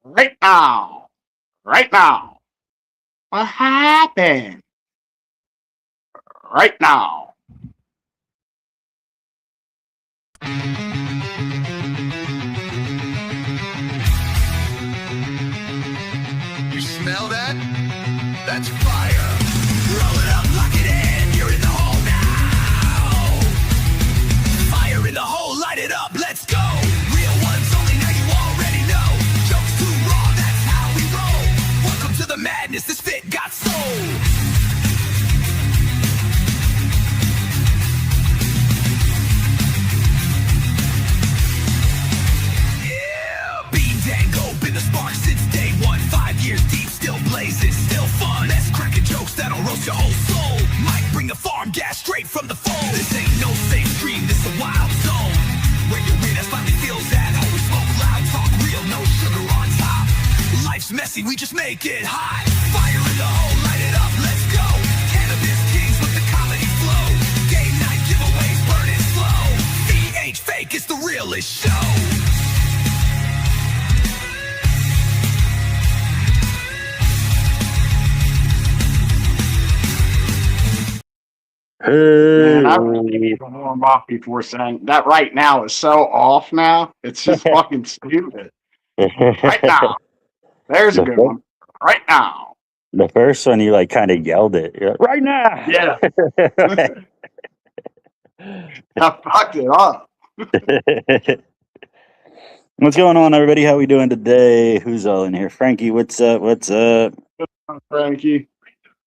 Right now. Right now. What happened? Right now. You smell that? That's fire. Roll it up, lock it in. You're in the hole now. Fire in the hole, light it up. Let's go. Real ones only, now you already know. Jokes too raw, that's how we roll. Welcome to the madness. This fit got soul. That'll roast your whole soul. Might bring the farm gas straight from the phone. This ain't no safe stream, this a wild zone. Where your weirdest finally feels at home. We smoke loud, talk real, no sugar on top. Life's messy, we just make it hot. Fire in the hole, light it up, let's go. Cannabis kings with the comedy flow. Game night giveaways, burn it slow. ain't fake, it's the realest show. Man, I really need to warm up before saying that. Right now is so off now. It's just fucking stupid. Right now. There's a good one. Right now. The first one, you like kind of yelled it. You're like, right now. Yeah. I fucked it up. What's going on, everybody? How we doing today? Who's all in here? Frankie, what's up? What's up? Frankie.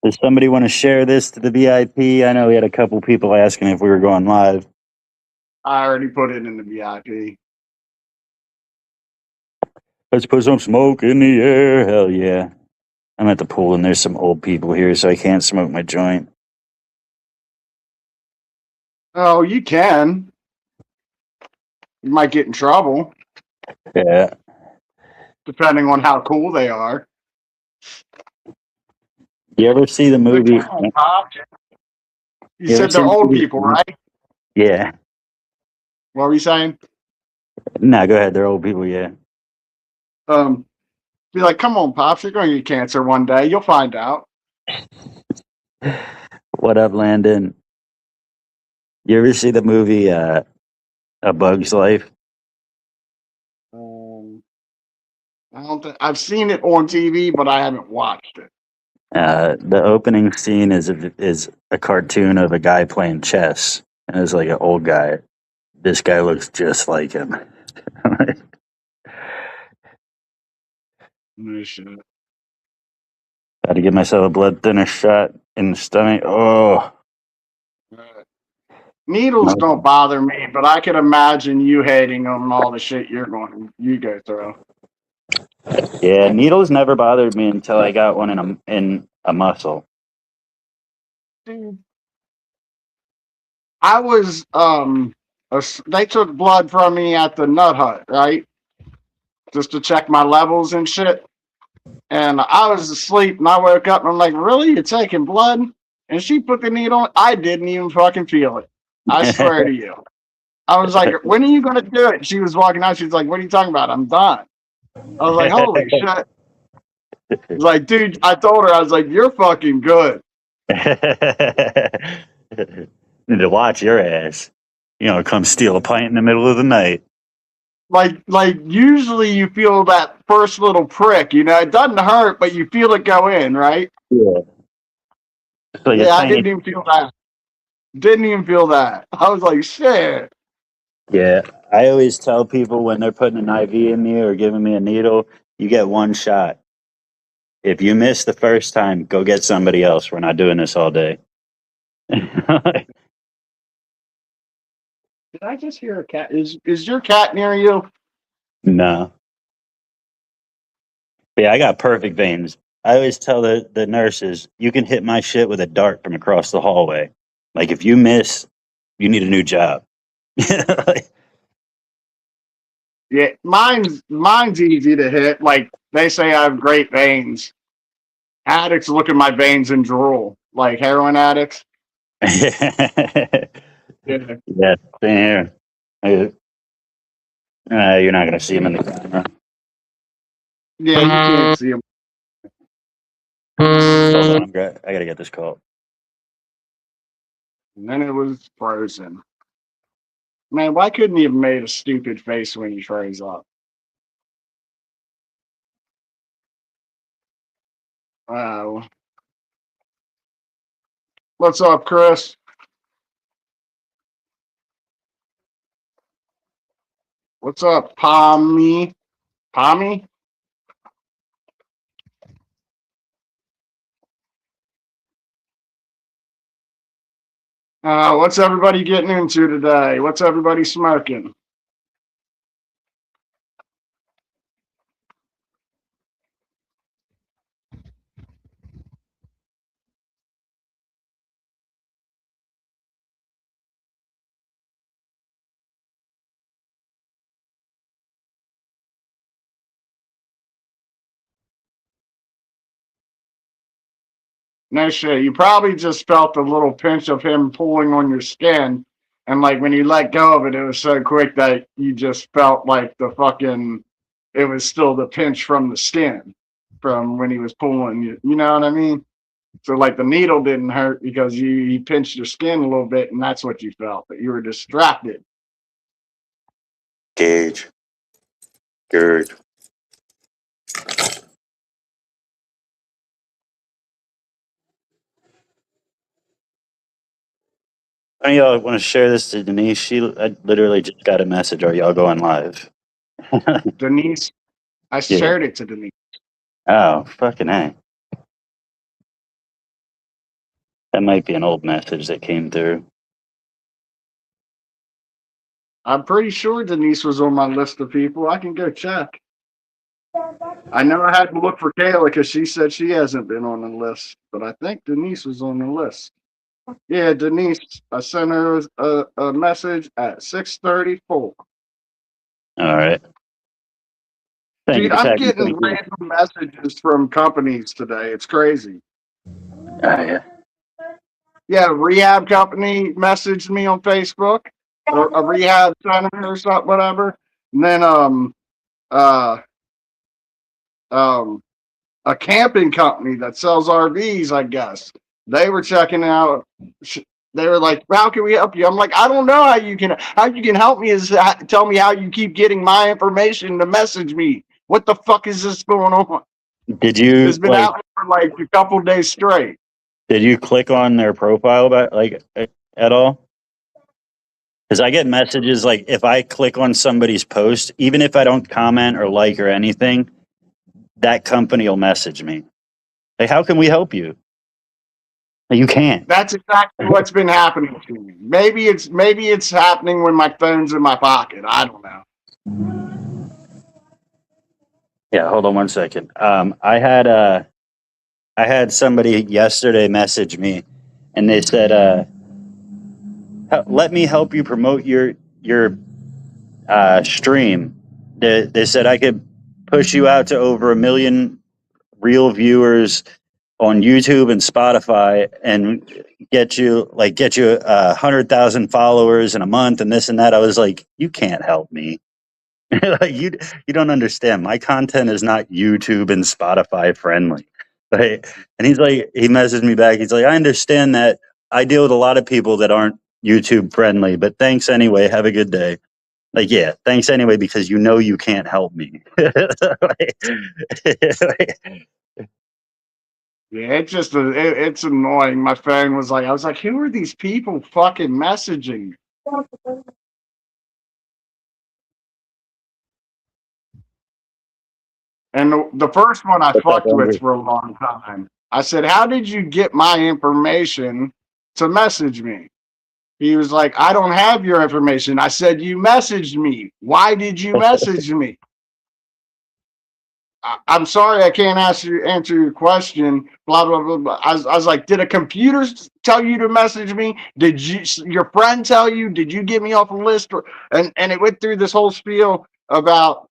Does somebody want to share this to the VIP? I know we had a couple people asking if we were going live. I already put it in the VIP. Let's put some smoke in the air. Hell yeah. I'm at the pool and there's some old people here, so I can't smoke my joint. Oh, you can. You might get in trouble. Yeah. Depending on how cool they are. You ever see the movie? You said they're old people, right? Yeah. What were you saying? No, go ahead. They're old people, yeah. Be like, come on, Pops, you're going to get cancer one day. You'll find out. What up, Landon? You ever see the movie A Bug's Life? I don't think I've seen it on TV, but I haven't watched it. The opening scene is a cartoon of a guy playing chess, and it's like an old guy. This guy looks just like him. No shit. Got to give myself a blood thinner shot in the stomach. Oh, Needles don't bother me, but I could imagine you hating them and all the shit you go through. Yeah, needles never bothered me until I got one in a muscle. Dude, I was they took blood from me at the Nut Hut, right? Just to check my levels and shit. And I was asleep and I woke up and I'm like, really? You're taking blood? And she put the needle on. I didn't even fucking feel it. I swear to you. I was like, when are you going to do it? She was walking out. She was like, what are you talking about? I'm done. I was like, holy shit. I was like, dude, I told her, I was like, you're fucking good. Need to watch your ass. You know, come steal a pint in the middle of the night. Like usually you feel that first little prick, you know, it doesn't hurt, but you feel it go in, right? Yeah. Like I didn't even feel that. Didn't even feel that. I was like, shit. Yeah. I always tell people when they're putting an IV in me or giving me a needle, you get one shot. If you miss the first time, go get somebody else. We're not doing this all day. Did I just hear a cat? Is your cat near you? No. But yeah, I got perfect veins. I always tell the nurses, you can hit my shit with a dart from across the hallway. Like, if you miss, you need a new job. Yeah, mine's easy to hit. Like, They say I have great veins. Addicts look at my veins and drool, like heroin addicts. Yeah, Yeah, same here. You're not gonna see him in the camera. yeah, you can't see them. Hold on, I gotta get this call. And then it was frozen. Man, why couldn't he have made a stupid face when he froze up? What's up, Chris? What's up, Pommy? Pommy? What's everybody getting into today? What's everybody smoking? No shit. You probably just felt a little pinch of him pulling on your skin. And like when you let go of it, it was so quick that you just felt like it was still the pinch from the skin from when he was pulling you. You know what I mean? So like the needle didn't hurt because he pinched your skin a little bit and that's what you felt, but you were distracted. Gage. Gerd. Any of y'all want to share this to Denise? I literally just got a message. Are y'all going live? Denise, I Yeah. shared it to Denise. Oh, fucking A. That might be an old message that came through. I'm pretty sure Denise was on my list of people. I can go check. I know I had to look for Kayla because she said she hasn't been on the list, but I think Denise was on the list. Yeah, Denise, I sent her a message at 6:34. All right. Thank you Dude, for I'm tagging getting me. random messages from companies today. It's crazy. Oh, yeah. Yeah, a rehab company messaged me on Facebook, or a rehab center or something, whatever. And then a camping company that sells RVs, I guess. They were checking out. They were like, "How can we help you?" I'm like, "I don't know how you can help me. Is tell me how you keep getting my information to message me. What the fuck is this going on?" Did you It's been out for like a couple days straight. Did you click on their profile at all? Because I get messages like if I click on somebody's post, even if I don't comment or like or anything, that company will message me. Like, how can we help you? You can't. That's exactly what's been happening to me. Maybe it's happening when my phone's in my pocket. I don't know. Yeah, hold on one second. I had somebody yesterday message me, and they said, "Let me help you promote your stream." They said I could push you out to over 1 million real viewers on YouTube and Spotify, and get you 100,000 followers in a month, and this and that. I was like, you can't help me. Like you don't understand. My content is not YouTube and Spotify friendly. Right? And he messaged me back. He's like, I understand that. I deal with a lot of people that aren't YouTube friendly, but thanks anyway. Have a good day. Like, yeah, thanks anyway, because you know you can't help me. Yeah, it's annoying. My phone was like, I was like, who are these people fucking messaging? And the first one I fucked with for a long time. I said, how did you get my information to message me? He was like, I don't have your information. I said, you messaged me. Why did you message me? I'm sorry, I can't answer your question. Blah blah blah. Blah. I was like, did a computer tell you to message me? Did your friend tell you? Did you get me off a list? And it went through this whole spiel about.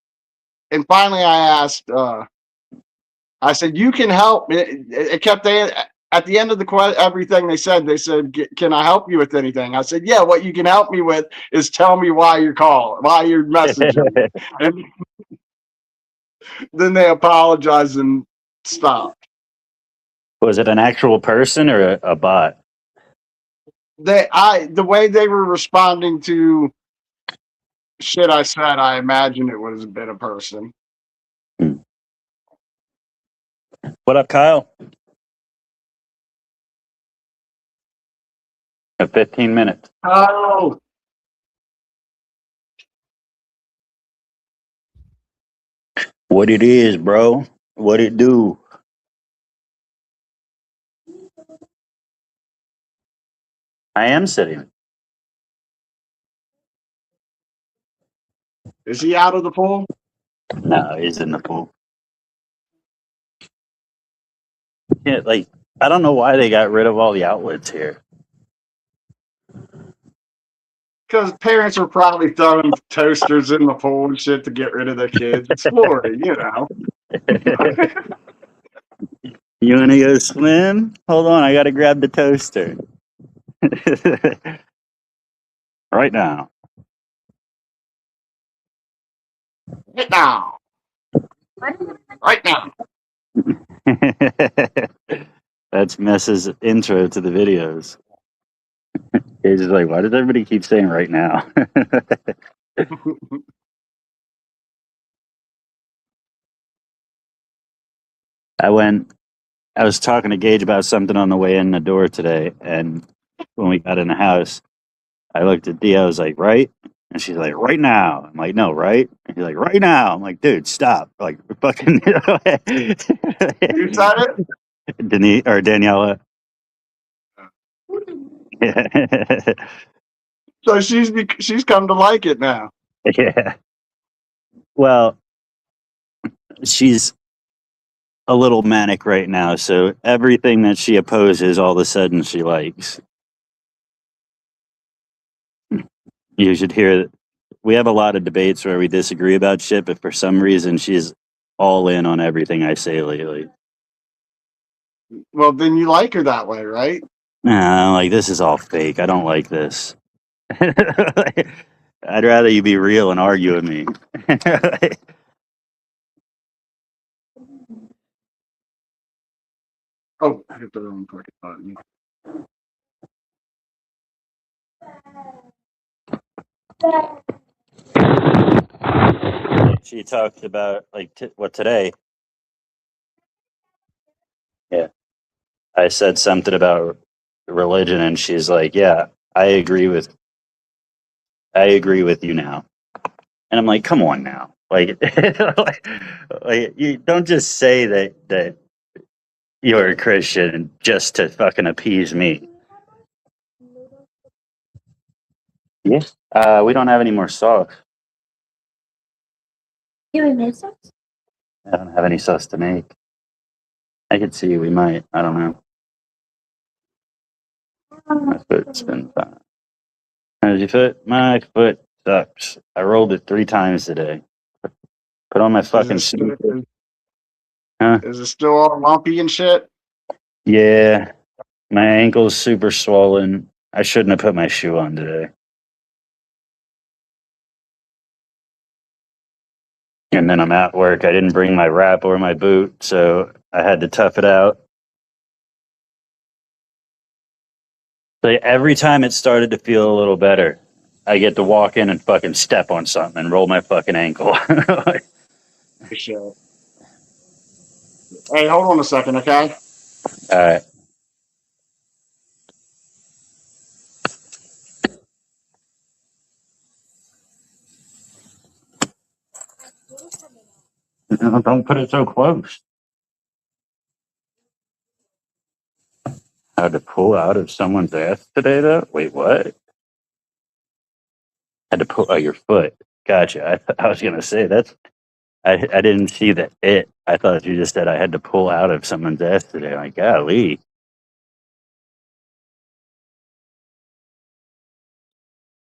And finally, I asked I said, you can help. It kept at the end of everything they said, can I help you with anything? I said, yeah, what you can help me with is tell me why you're messaging me. And then they apologized and stopped. Was it an actual person or a bot? The way they were responding to shit I said, I imagine it was a bit of person. What up, Kyle? 15 minutes. Oh, What it is, bro? What it do? I am sitting. is he out of the pool? No, he's in the pool. Yeah, like I don't know why they got rid of all the outlets here. Because parents were probably throwing toasters in the pool and shit to get rid of their kids. It's Florida, you know. You wanna go swim? Hold on, I gotta grab the toaster. Right now. Right now. Right now. That's Mess's intro to the videos. He's just like, why does everybody keep saying right now? I was talking to Gage about something on the way in the door today, and when we got in the house, I looked at Dia, I was like, right? And she's like, right now. I'm like, no, right? And she's like, right now. I'm like, dude, stop. Like, fucking. You said it? Denise or Daniela. So she's come to like it now. Yeah. Well, she's a little manic right now, so everything that she opposes, all of a sudden she likes. You should hear that we have a lot of debates where we disagree about shit, but for some reason she's all in on everything I say lately. Well, then you like her that way, right? Nah, like this is all fake. I don't like this. I'd rather you be real and argue with me. Oh, I hit the wrong fucking button. She talked about like what today. Yeah, I said something about religion, and she's like, "Yeah, I agree with you now." And I'm like, "Come on now, like, like you don't just say that you're a Christian just to fucking appease me." Yeah, we don't have any more sauce. You made sauce? I don't have any sauce to make. I could see we might. I don't know. My foot's been fine. How's your foot? My foot sucks. I rolled it 3 times today. Put on my fucking Is it, shoe. still, Huh? is it still all lumpy and shit? Yeah, my ankle's super swollen. I shouldn't have put my shoe on today. And then I'm at work. I didn't bring my wrap or my boot, so I had to tough it out. Like every time it started to feel a little better, I get to walk in and fucking step on something and roll my fucking ankle. Shit. Hey, hold on a second, okay? All right. Don't put it so close. Had to pull out of someone's ass today, though? Wait, what? Had to pull out your foot. Gotcha. I was going to say, I didn't see the it. I thought you just said I had to pull out of someone's ass today. Like, golly.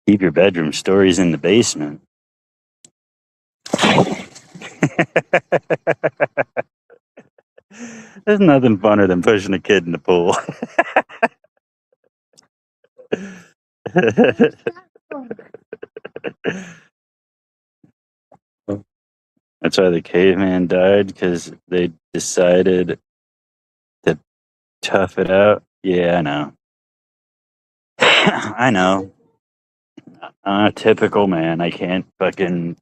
Keep your bedroom stories in the basement. There's nothing funner than pushing a kid in the pool. That's why the caveman died, because they decided to tough it out. Yeah, I know. I know. I'm a typical man. I can't fucking.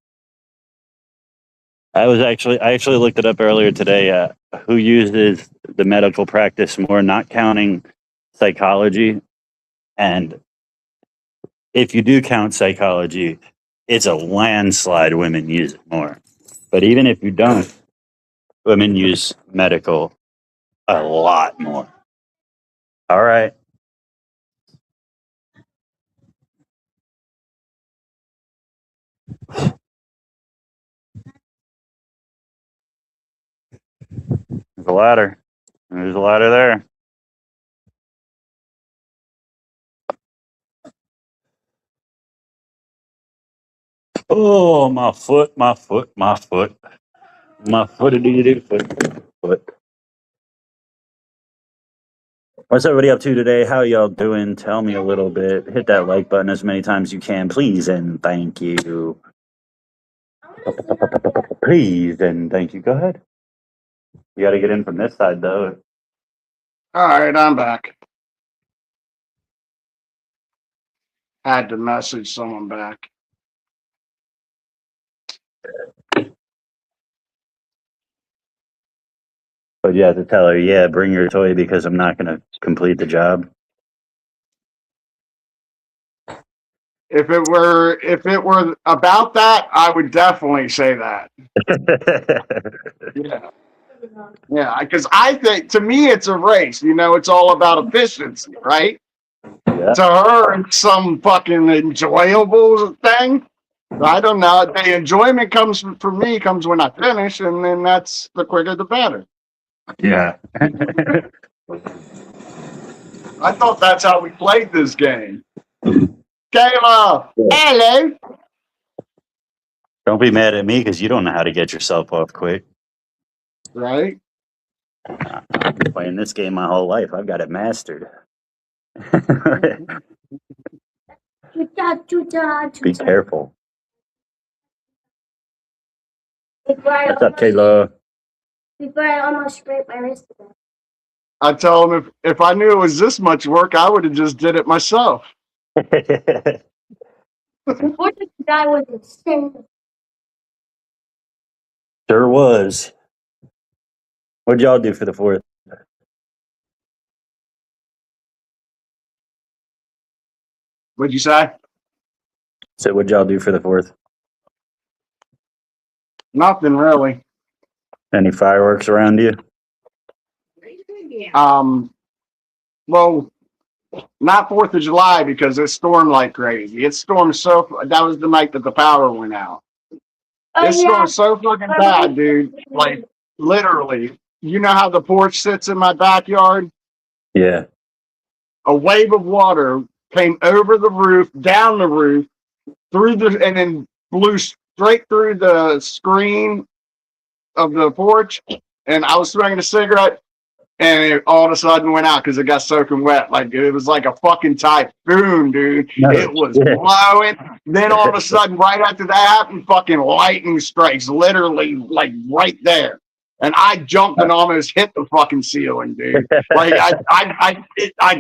I actually looked it up earlier today. Who uses the medical practice more, not counting psychology, and if you do count psychology, it's a landslide. Women use it more, but even if you don't, women use medical a lot more. All right. There's a ladder. There's a ladder there. Oh, my foot, my foot, my foot. My footity foot. What's everybody up to today? How y'all doing? Tell me a little bit. Hit that like button as many times as you can, please, and thank you. Please and thank you. Go ahead. You got to get in from this side, though. All right, I'm back. Had to message someone back. But you have to tell her, yeah, bring your toy because I'm not going to complete the job. If it were about that, I would definitely say that. Yeah. Yeah, because I think, to me, it's a race. You know, it's all about efficiency, right? Yeah. To her, it's some fucking enjoyable thing. I don't know. The enjoyment comes for me comes when I finish, and then that's the quicker the better. Yeah. I thought that's how we played this game. Kayla, hello. Don't be mad at me because you don't know how to get yourself off quick. Right? I've been playing this game my whole life. I've got it mastered. Be careful. What's up, Kayla? Before I almost scraped my wrist. I tell him if I knew it was this much work, I would have just did it myself. The 4th of July was insane. Sure was. What'd y'all do for the 4th? What'd you say? So what'd y'all do for the 4th? Nothing really. Any fireworks around you? Well, not 4th of July because it stormed like crazy. It stormed that was the night that the power went out. It stormed so fucking bad, dude. Like, literally. You know how the porch sits in my backyard? Yeah. A wave of water came over the roof, down the roof, and then blew straight through the screen of the porch. And I was smoking a cigarette, and it all of a sudden went out because it got soaking wet. Like, it was like a fucking typhoon, dude. It was blowing. Then all of a sudden, right after that happened, fucking lightning strikes, literally, like, right there. And I jumped and almost hit the fucking ceiling, dude. Like,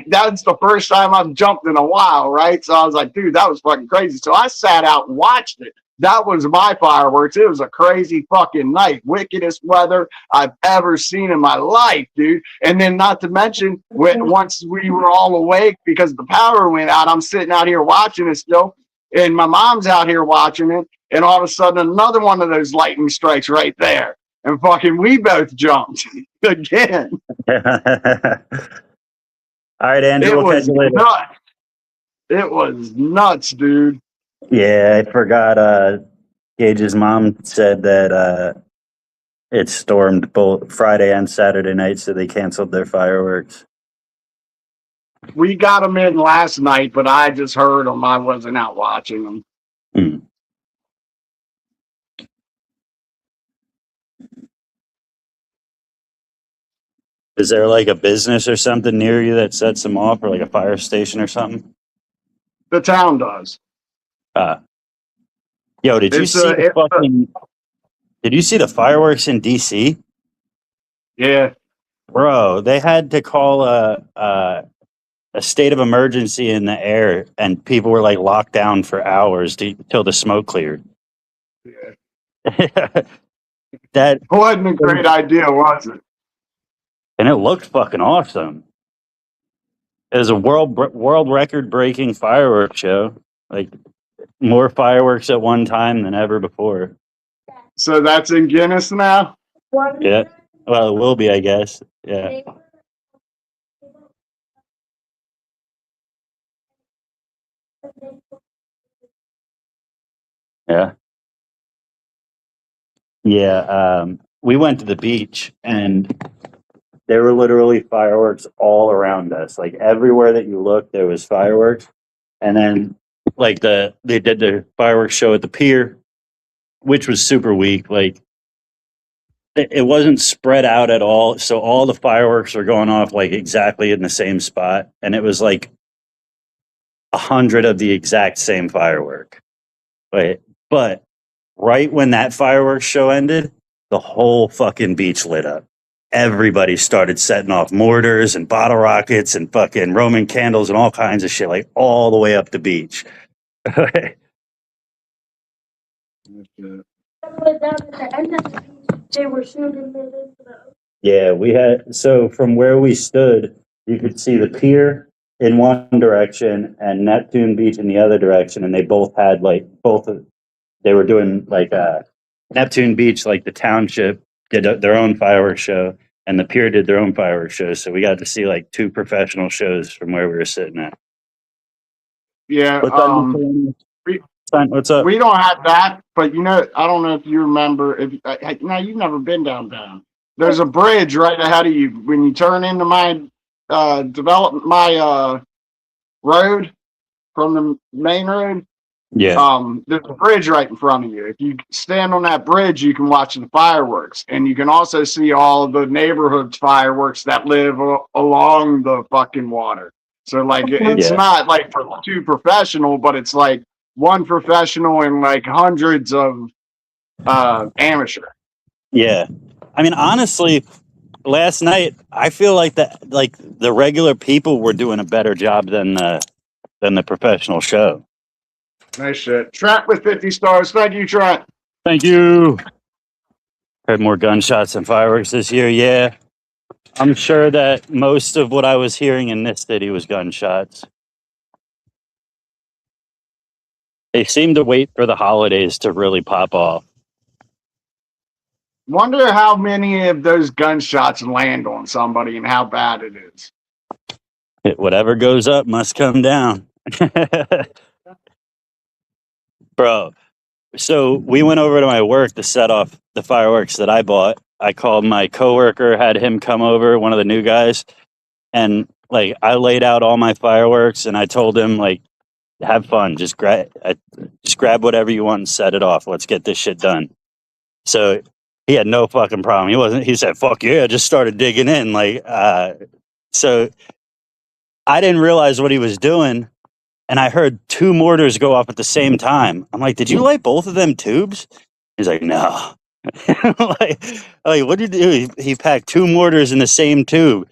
that's the first time I've jumped in a while, right? So I was like, dude, that was fucking crazy. So I sat out and watched it. That was my fireworks. It was a crazy fucking night. Wickedest weather I've ever seen in my life, dude. And then not to mention, once we were all awake because the power went out, I'm sitting out here watching it still. And my mom's out here watching it. And all of a sudden, another one of those lightning strikes right there. And fucking we both jumped again. All right, Andrew. It was nuts. It was nuts, dude. Yeah, I forgot. Gage's mom said that it stormed both Friday and Saturday night, so they canceled their fireworks. We got them in last night, but I just heard them. I wasn't out watching them. Hmm. Is there like a business or something near you that sets them off, or like a fire station or something? The town does. Yo, did you It's see the it's fucking? Did you see the fireworks in DC, yeah. bro? They had to call a state of emergency in the air, and people were like locked down for hours till the smoke cleared. Yeah. That Wasn't a great idea, was it? and it looked fucking awesome. It was a world record breaking fireworks show. Like more fireworks at one time than ever before. So that's in Guinness now? Yeah. Well, it will be, I guess. Yeah. Yeah. Yeah. We went to the beach and there were literally fireworks all around us. Like everywhere that you looked, there was fireworks. And then like they did the fireworks show at the pier, which was super weak. Like it wasn't spread out at all. So all the fireworks were going off like exactly in the same spot. And it was like 100 of the exact same firework. But right when that fireworks show ended, the whole fucking beach lit up. Everybody started setting off mortars and bottle rockets and fucking Roman candles and all kinds of shit, like all the way up the beach. They were shooting it into the Yeah, we had, so from where we stood, you could see the pier in one direction and Neptune Beach in the other direction, and they both had like they were doing like Neptune Beach, like the township did their own fireworks show, and the pier did their own fireworks show. So we got to see like two professional shows from where we were sitting at. Yeah. What's up? What's up? We don't have that, but you know, I don't know if you remember. If now you've never been downtown. There's a bridge right ahead of you when you turn into my road from the main road. Yeah. There's a bridge right in front of you. If you stand on that bridge, you can watch the fireworks, and you can also see all the neighborhood fireworks that live along the fucking water. So like, it's Yeah. not like for two professional, but it's like one professional and like hundreds of amateur. Yeah. I mean, honestly, last night I feel like the regular people were doing a better job than the professional show. Nice shit. Trent with 50 stars. Thank you, Trent. Thank you. Heard more gunshots and fireworks this year. Yeah. I'm sure that most of what I was hearing in this city was gunshots. They seem to wait for the holidays to really pop off. Wonder how many of those gunshots land on somebody and how bad it is. Whatever goes up must come down. Bro, so we went over to my work to set off the fireworks that I bought. I called my coworker, had him come over, one of the new guys, and like I laid out all my fireworks and I told him like, have fun, just grab whatever you want and set it off. Let's get this shit done. So he had no fucking problem. He said, fuck yeah, just started digging in. So I didn't realize what he was doing. And I heard two mortars go off at the same time. I'm like, did you light both of them tubes? He's like, no. like, what did you do? He packed two mortars in the same tube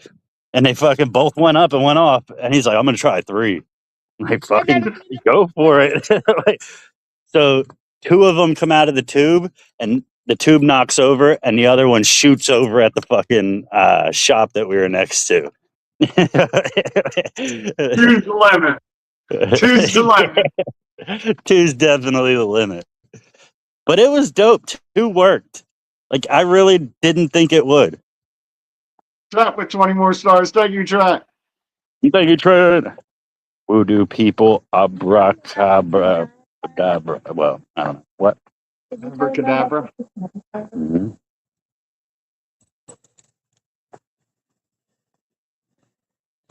and they fucking both went up and went off. And he's like, I'm going to try 3. I'm like, fucking go for it. So 2 of them come out of the tube and the tube knocks over and the other one shoots over at the fucking shop that we were next to. Two's the limit. Two's the limit. 2's definitely the limit. But it was dope. 2 worked. Like, I really didn't think it would. Trent with 20 more stars. Thank you, Trent. Thank you, Trent. Voodoo people, abracadabra. Well, I don't know. What? Abracadabra. Mm-hmm.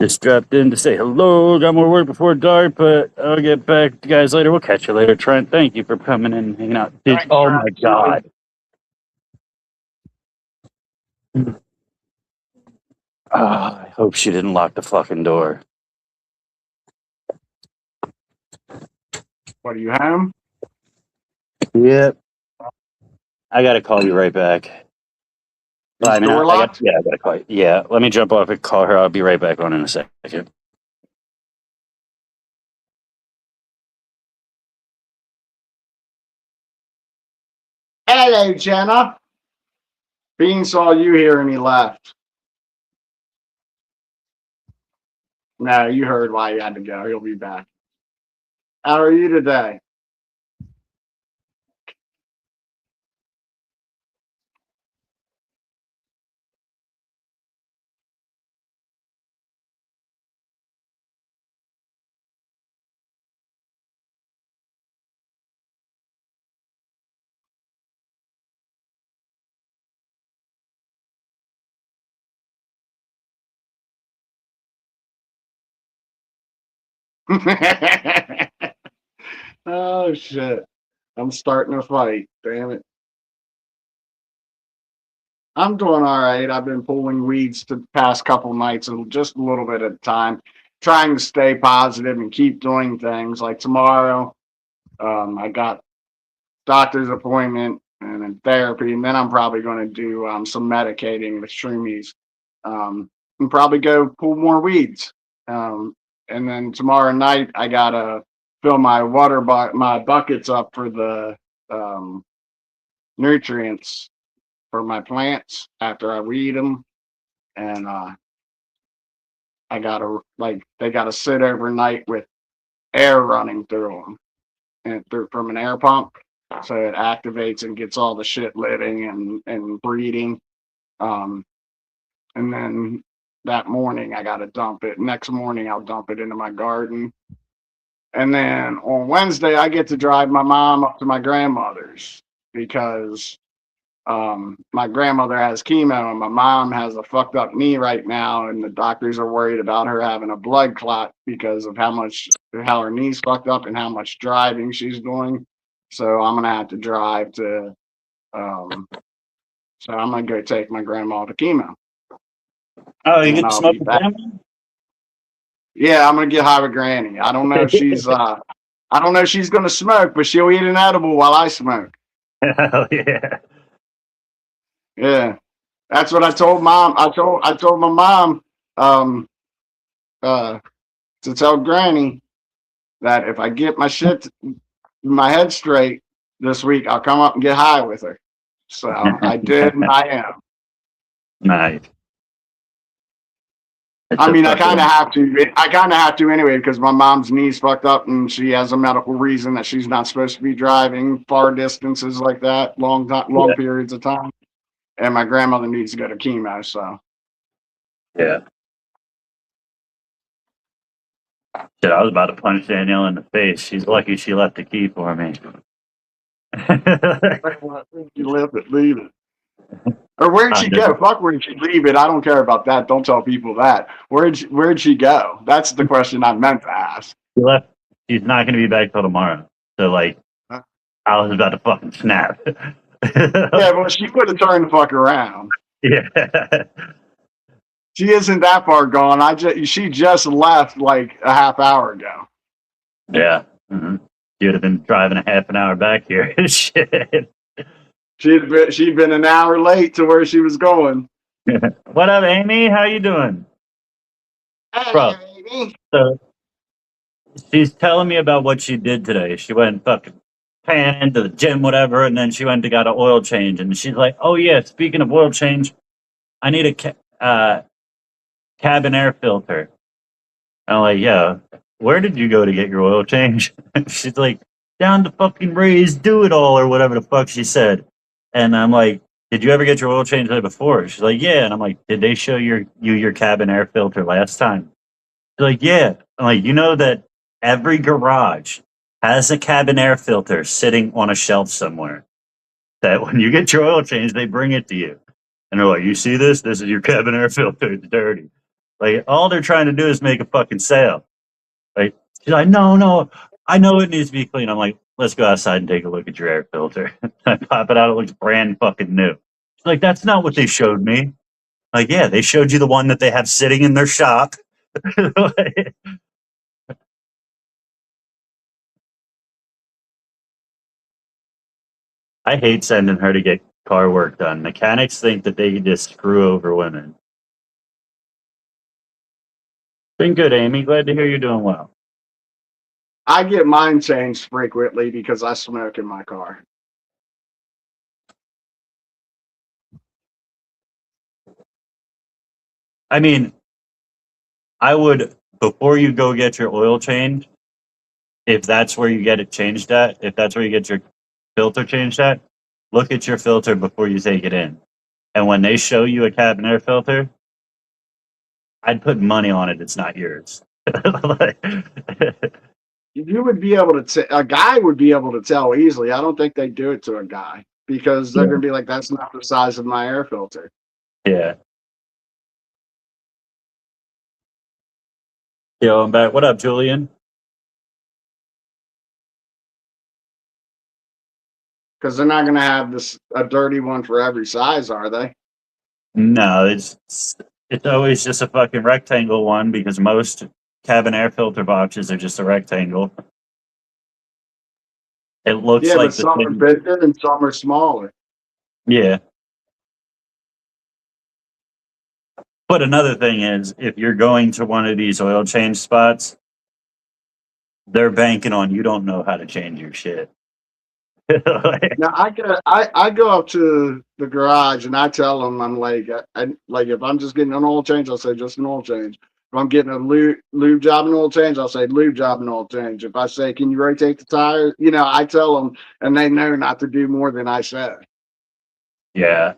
Just dropped in to say hello. Got more work before dark, but I'll get back to you guys later. We'll catch you later, Trent. Thank you for coming in and hanging out. Dude, Thanks, oh Trent. my God. I hope she didn't lock the fucking door. What, are you home? Yep. I gotta call you right back. Is I the mean, door locked? I gotta call you. Yeah, let me jump off and call her. I'll be right back on in a second. Hello, Jenna. Bean saw you here and he left. No, you heard why he had to go. He'll be back. How are you today? Oh, shit. I'm starting a fight. Damn it. I'm doing all right. I've been pulling weeds the past couple nights and just a little bit at a time, trying to stay positive and keep doing things. Like tomorrow, I got doctor's appointment and then therapy, and then I'm probably going to do some medicating with shroomies, and probably go pull more weeds. And then tomorrow night, I gotta fill my my buckets up for the nutrients for my plants after I weed them, and I gotta they gotta sit overnight with air running through them and through from an air pump, so it activates and gets all the shit living and breeding. Um, and then that morning I gotta dump it. Next morning I'll dump it into my garden. And then on Wednesday I get to drive my mom up to my grandmother's because my grandmother has chemo and my mom has a fucked up knee right now, and the doctors are worried about her having a blood clot because of how her knee's fucked up and how much driving she's doing. So I'm gonna have to drive to so I'm gonna go take my grandma to chemo. Oh, you And then get to I'll smoke be with back. them? Yeah, I'm gonna get high with Granny. I don't know if she's I don't know if she's gonna smoke, but she'll eat an edible while I smoke. Hell yeah. Yeah. That's what I told mom. I told my mom um to tell Granny that if I get my head straight this week, I'll come up and get high with her. So I did and I am. Nice. It's I a mean, I kind fucking- of have to. I kind of have to anyway because my mom's knee's fucked up and she has a medical reason that she's not supposed to be driving far distances like that, long periods of time. And my grandmother needs to go to chemo. So Yeah. Shit, I was about to punch Danielle in the face. She's lucky she left the key for me. you live it, leave it. Or where'd she go? Fuck, where'd she leave it? I don't care about that. Don't tell people that. Where'd she go? That's the question I meant to ask. She left. She's not going to be back till tomorrow. So, like, Huh? I was about to fucking snap. Yeah, well, she could have turned the fuck around. Yeah. She isn't that far gone. She just left like a half hour ago. Yeah. Mm-hmm. She would have been driving a half an hour back here. Shit. She'd been an hour late to where she was going. What up, Amy? How you doing? Bro. So she's telling me about what she did today. She went fucking pan to the gym, whatever, and then she went and got an oil change. And she's like, "Oh yeah, speaking of oil change, I need a cabin air filter." I'm like, "Yeah, where did you go to get your oil change?" She's like, "Down to fucking Ray's Do It All or whatever the fuck she said." And I'm like, "Did you ever get your oil change there before?" She's like, "Yeah." And I'm like, "Did they show you your cabin air filter last time?" She's like, "Yeah." I'm like, "You know that every garage has a cabin air filter sitting on a shelf somewhere. That when you get your oil change, they bring it to you." And they're like, "You see this? This is your cabin air filter. It's dirty." Like, all they're trying to do is make a fucking sale. Like, she's like, no, I know it needs to be clean. I'm like, "Let's go outside and take a look at your air filter." I pop it out. It looks brand fucking new. She's like, "That's not what they showed me." Like, yeah, they showed you the one that they have sitting in their shop. I hate sending her to get car work done. Mechanics think that they can just screw over women. Been good, Amy. Glad to hear you're doing well. I get mine changed frequently because I smoke in my car. I mean, I would, before you go get your oil change, if that's where you get it changed at, if that's where you get your filter changed at, look at your filter before you take it in. And when they show you a cabin air filter, I'd put money on it. It's not yours. You would be able to, a guy would be able to tell easily. I don't think they do it to a guy because they're going to be like, that's not the size of my air filter. Yeah. Yo, I'm back. What up, Julian? Because they're not going to have a dirty one for every size, are they? No, it's always just a fucking rectangle one because most cabin air filter boxes are just a rectangle. It looks Yeah, like but some are bigger and some are smaller. Yeah. But another thing is, if you're going to one of these oil change spots, they're banking on you don't know how to change your shit. Now I go up to the garage and I tell them I'm like like if I'm just getting an oil change, I'll say just an oil change. If I'm getting a lube job and oil change, I'll say lube job and oil change. If I say can you rotate the tires, I tell them and they know not to do more than I say. Yeah.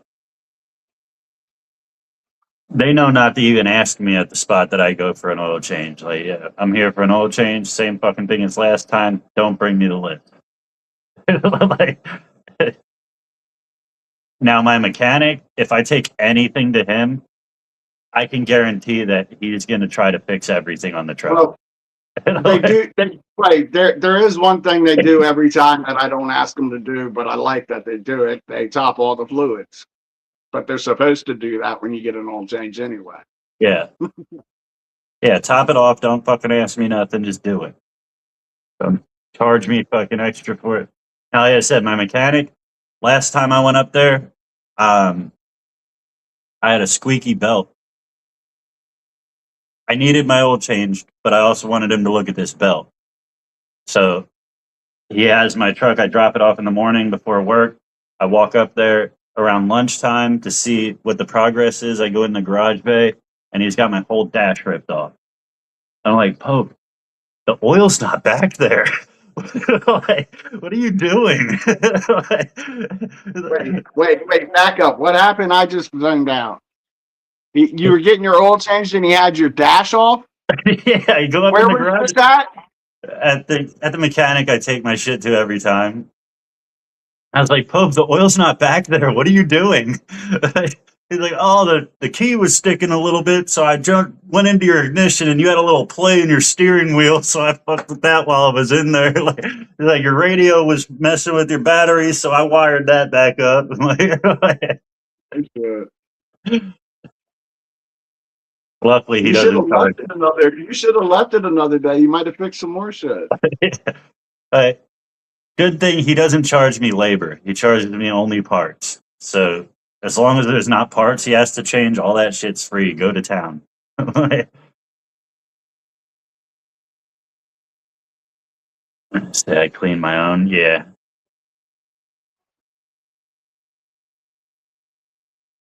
They know not to even ask me at the spot that I go for an oil change. Like, yeah, I'm here for an oil change, same fucking thing as last time. Don't bring me the list. Like, now, my mechanic, if I take anything to him, I can guarantee that he's going to try to fix everything on the truck. Well, they do. Right there is one thing they do every time that I don't ask them to do, but I like that they do it. They top all the fluids, but they're supposed to do that when you get an oil change anyway. Yeah. Yeah, top it off. Don't fucking ask me nothing. Just do it. Don't charge me fucking extra for it. Now, like I said, my mechanic, last time I went up there, I had a squeaky belt. I needed my oil changed, but I also wanted him to look at this belt. So he has my truck. I drop it off in the morning before work. I walk up there around lunchtime to see what the progress is. I go in the garage bay, and he's got my whole dash ripped off. I'm like, Pope, the oil's not back there. Like, what are you doing? Wait, back up. What happened? I just zoned out. You were getting your oil changed and he had your dash off? Yeah, I go up Where in the was garage. this at? At the mechanic I take my shit to every time. I was like, Pope, the oil's not back there. What are you doing? He's like, oh, the key was sticking a little bit, so I went into your ignition, and you had a little play in your steering wheel, so I fucked with that while I was in there. Like your radio was messing with your battery, so I wired that back up. Luckily, he doesn't charge. You should have left it another day. You might have fixed some more shit. Good thing he doesn't charge me labor. He charges me only parts. So as long as there's not parts he has to change, all that shit's free. Go to town. Say I clean my own. Yeah.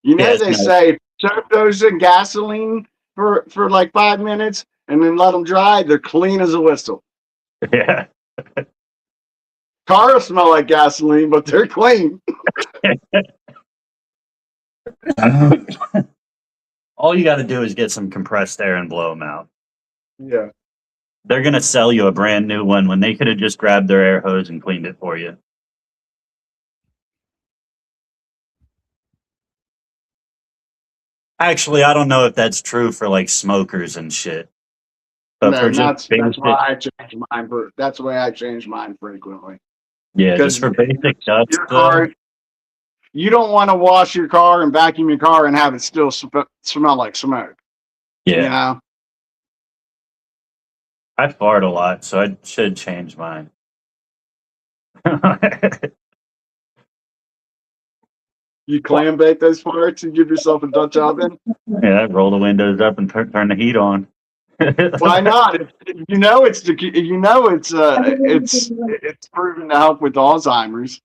They say soak those in gasoline for like 5 minutes and then let them dry. They're clean as a whistle. Yeah. Cars smell like gasoline, but they're clean. All you got to do is get some compressed air and blow them out. Yeah. They're going to sell you a brand new one when they could have just grabbed their air hose and cleaned it for you. Actually, I don't know if that's true for like smokers and shit. But no, that's why I change mine. That's the way I change mine frequently. Yeah, just for basic stuff. you don't want to wash your car and vacuum your car and have it still smell like smoke. Yeah, You know, I fart a lot, so I should change mine. you clam bake those parts and give yourself a Dutch oven. Yeah, roll the windows up and turn the heat on. Why not? You know it's it's proven to help with Alzheimer's.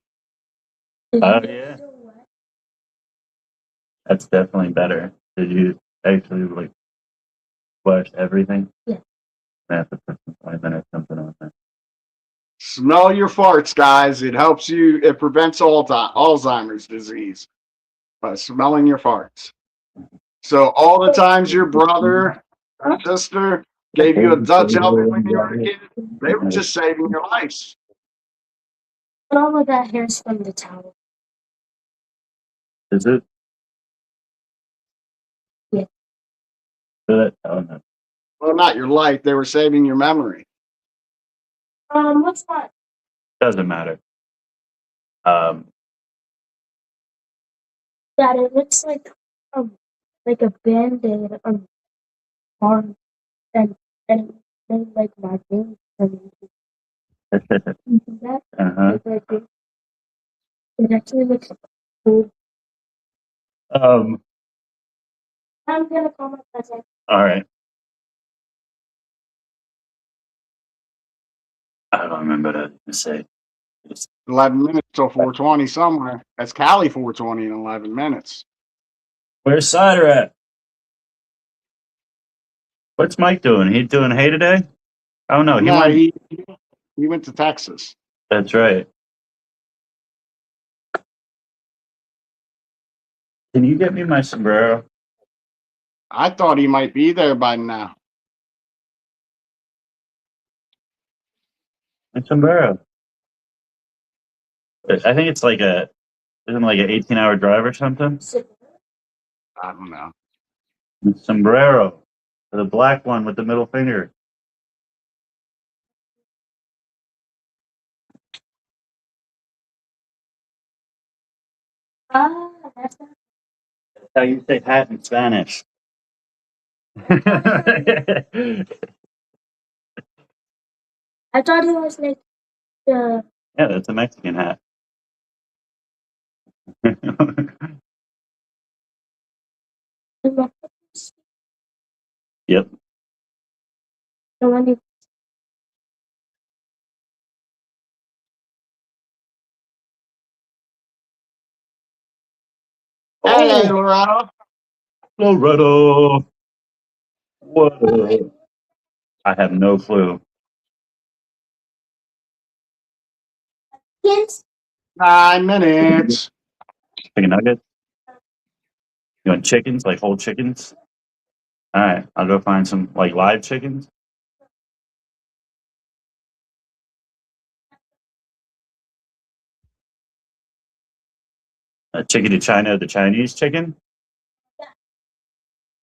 Oh yeah, that's definitely better. Did you actually like flush everything? Yeah. I have to put some 5 minutes something on that. Smell your farts, guys. It helps you. It prevents Alzheimer's disease by smelling your farts. So all the times your brother or sister gave you a Dutch oven when you were a kid, they were just saving your life. But all of that hair's from the towel. Is it? Yeah. Good. Oh no, Well, not your life. They were saving your memory. What's that? doesn't matter. Um, That it looks like a band-aid arm and then like my veins from that. uh-huh. It actually looks cool. Um, I'm gonna call my cousin. all right. I don't remember what I was gonna say. 11 minutes till 420 somewhere. That's Cali 420 in 11 minutes. Where's Cider at? What's Mike doing? He doing hay today? Oh no, he No, went. he went to Texas. That's right. Can you get me my sombrero? I thought he might be there by now. My sombrero. I think it's like isn't it like an 18-hour drive or something? I don't know. Sombrero. The black one with the middle finger. That's not. That's how you say hat in Spanish. Yeah, I thought it was like the. that's a Mexican hat. Yep. The one you. Hey, Oh, Loretta. Loretta. Whoa. I have no clue. Kids. 9 minutes. Chicken nuggets? You want chickens, like whole chickens? All right, I'll go find some like live chickens. Chicken to China, the Chinese chicken.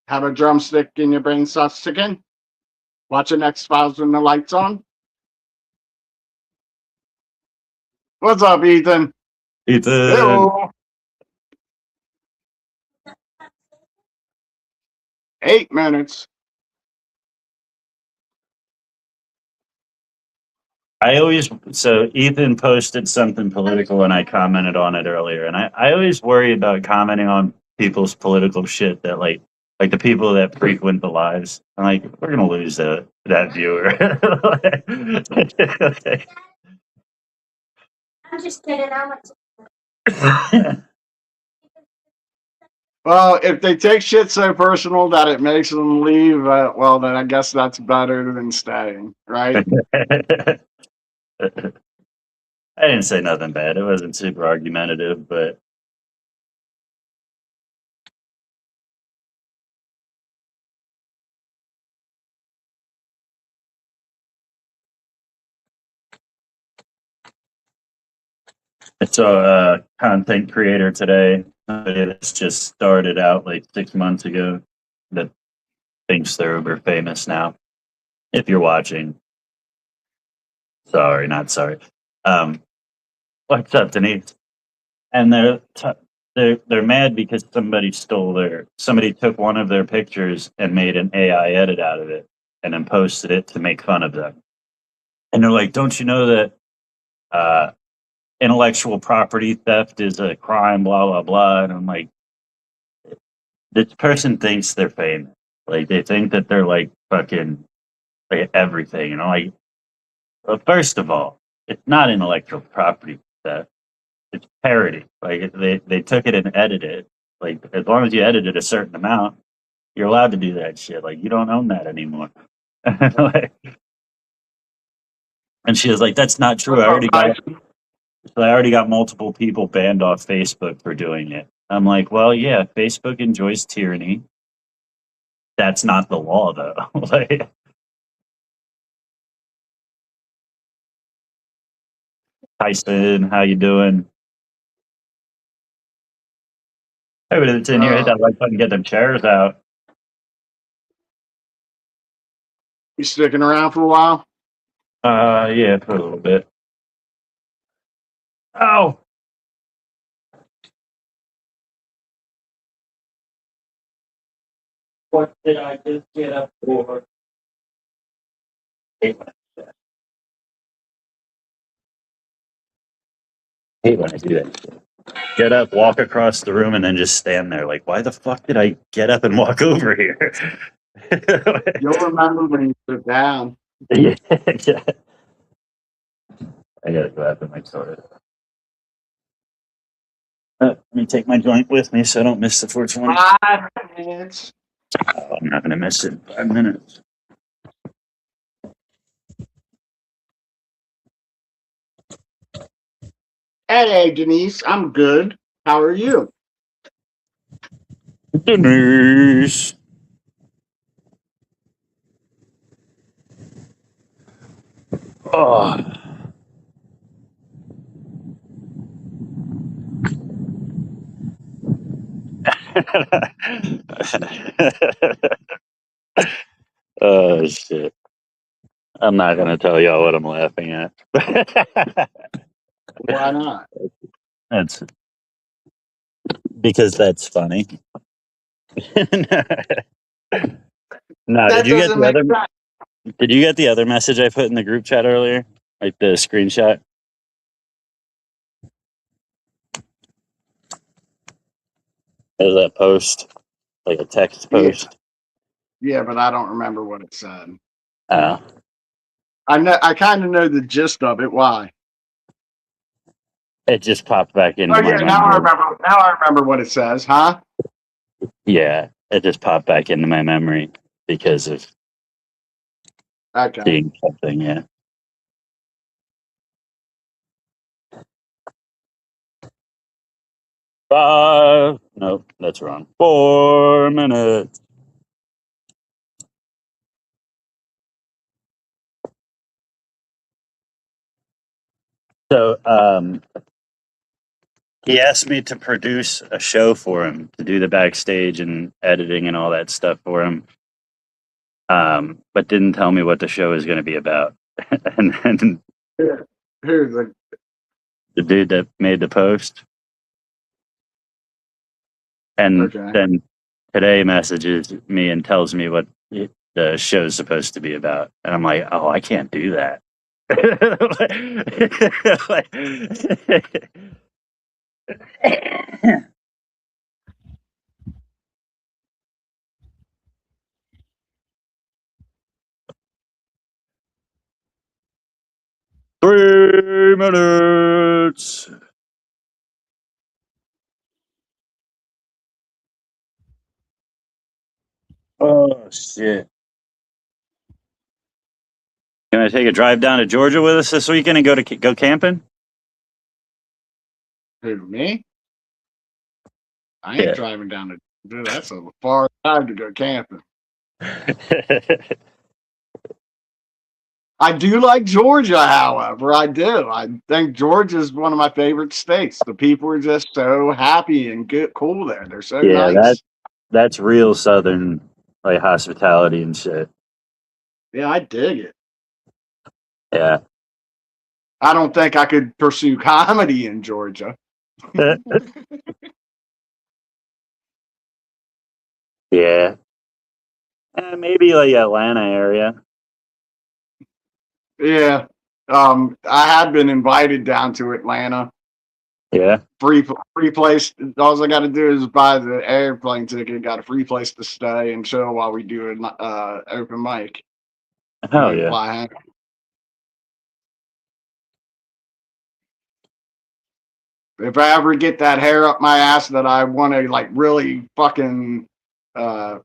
Have a drumstick in your brain sauce chicken. Watching X-Files when the lights on. What's up, Ethan? Ethan. Hello. 8 minutes. So Ethan posted something political and I commented on it earlier. And I always worry about commenting on people's political shit that like the people that frequent the lives. I'm like, we're gonna lose that viewer. I'm just kidding. I'm like. Well, if they take shit so personal that it makes them leave, well, then I guess that's better than staying, right? I didn't say nothing bad. It wasn't super argumentative, but I saw a content creator today that's just started out like 6 months ago that thinks they're uber famous now. If you're watching, sorry, not sorry. What's up, Denise? And they're they're mad because somebody took one of their pictures and made an AI edit out of it and then posted it to make fun of them. And they're like, "Don't you know that intellectual property theft is a crime?" Blah blah blah. And I'm like, this person thinks they're famous. Like they think that they're like fucking like everything. And I'm like, well, first of all, it's not intellectual property theft. It's parody. Like they took it and edited it. Like as long as you edited a certain amount, you're allowed to do that shit. Like you don't own that anymore. Like, and she was like, "That's not true. I already got multiple people banned off Facebook for doing it." I'm like, "Well, yeah, Facebook enjoys tyranny. That's not the law, though." Like, Tyson, how you doing? Everybody that's in here, hit that like button, get them chairs out. You sticking around for a while? Yeah, for a little bit. Oh, what did I just get up for? Hate when I do that shit. Get up, walk across the room, and then just stand there. Like, why the fuck did I get up and walk over here? You'll remember when you sit down. Yeah. I gotta go after my soda. Let me take my joint with me so I don't miss the 420. 5 minutes. Oh, I'm not gonna miss it in 5 minutes. Hey, Denise, I'm good. How are you? Denise. Oh. Oh shit. I'm not gonna tell y'all what I'm laughing at. Why not? That's because that's funny. No, That did you get doesn't the make other sense. did you get the other message I put in the group chat earlier? Like the screenshot? There's that post, like a text Yeah. post. Yeah, but I don't remember what it said. Oh. I kind of know the gist of it. Why? It just popped back into Oh my yeah, now I memory. remember. Now I remember what it says, huh? Yeah, it just popped back into my memory because of Okay. seeing something, yeah. Nope, that's wrong. 4 minutes. So, he asked me to produce a show for him, to do the backstage and editing and all that stuff for him. But didn't tell me what the show is going to be about. And then Who's the the dude that made the post, and Okay. then today messages me and tells me what the show is supposed to be about. And I'm like, oh, I can't do that. Three minutes. Oh shit! Can I take a drive down to Georgia with us this weekend and go camping? Who, me? I ain't Yeah. driving down to. Dude, that's a far drive to go camping. I do like Georgia, however. I do. I think Georgia is one of my favorite states. The people are just so happy and good, cool there. They're so Yeah, nice. that's real Southern like hospitality and shit. Yeah, I dig it. Yeah. I don't think I could pursue comedy in Georgia. Yeah. Maybe like Atlanta area. Yeah. I had been invited down to Atlanta. Yeah. Free place. All I got to do is buy the airplane ticket. Got a free place to stay and chill while we do an open mic. And Hell then yeah. fly home. If I ever get that hair up my ass that I want to like really fucking uh,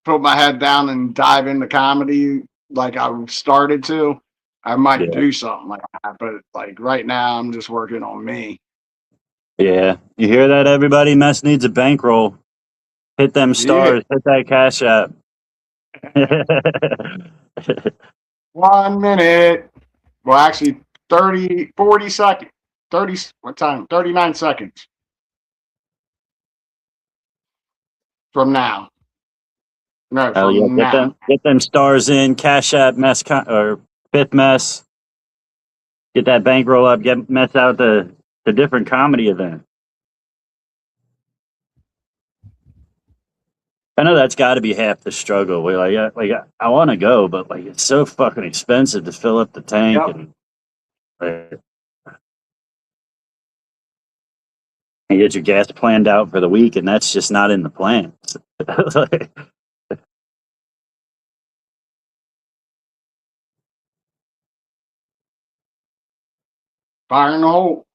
put my head down and dive into comedy like I started to, I might Yeah. do something like that. But like right now, I'm just working on me. Yeah. You hear that, everybody? Mess needs a bankroll. Hit them Yeah. stars. Hit that cash app. 1 minute. Well, actually, 30, 40 seconds. 30, what time? 39 seconds from now. No, Hell yeah. from now. Get them stars in. Cash app mess or fifth mess. Get that bankroll up. Get mess out the different comedy event. I know that's got to be half the struggle. We're I want to go, but like it's so fucking expensive to fill up the tank Yep. and like, you get your gas planned out for the week, and that's just not in the plans. Fire in the hole.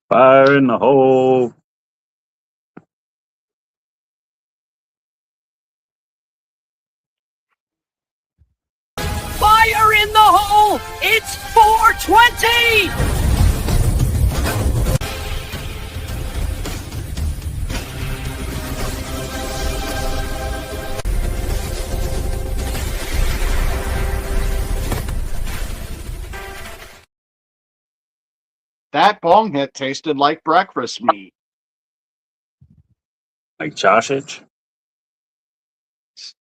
Fire in the hole. Fire in the hole! It's 420! That bong hit tasted like breakfast meat. Like sausage.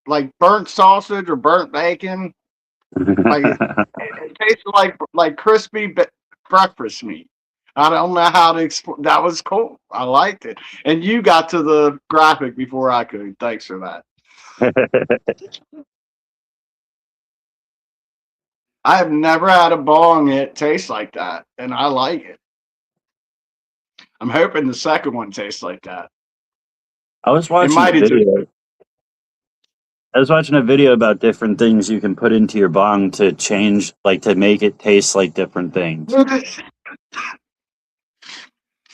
Like burnt sausage or burnt bacon. Like it tasted like crispy breakfast meat. I don't know how to explain. That was cool. I liked it. And you got to the graphic before I could. Thanks for that. I have never had a bong that tastes like that, and I like it. I'm hoping the second one tastes like that. I was It watching a might have just. video. I was watching a video about different things you can put into your bong to change, like to make it taste like different things.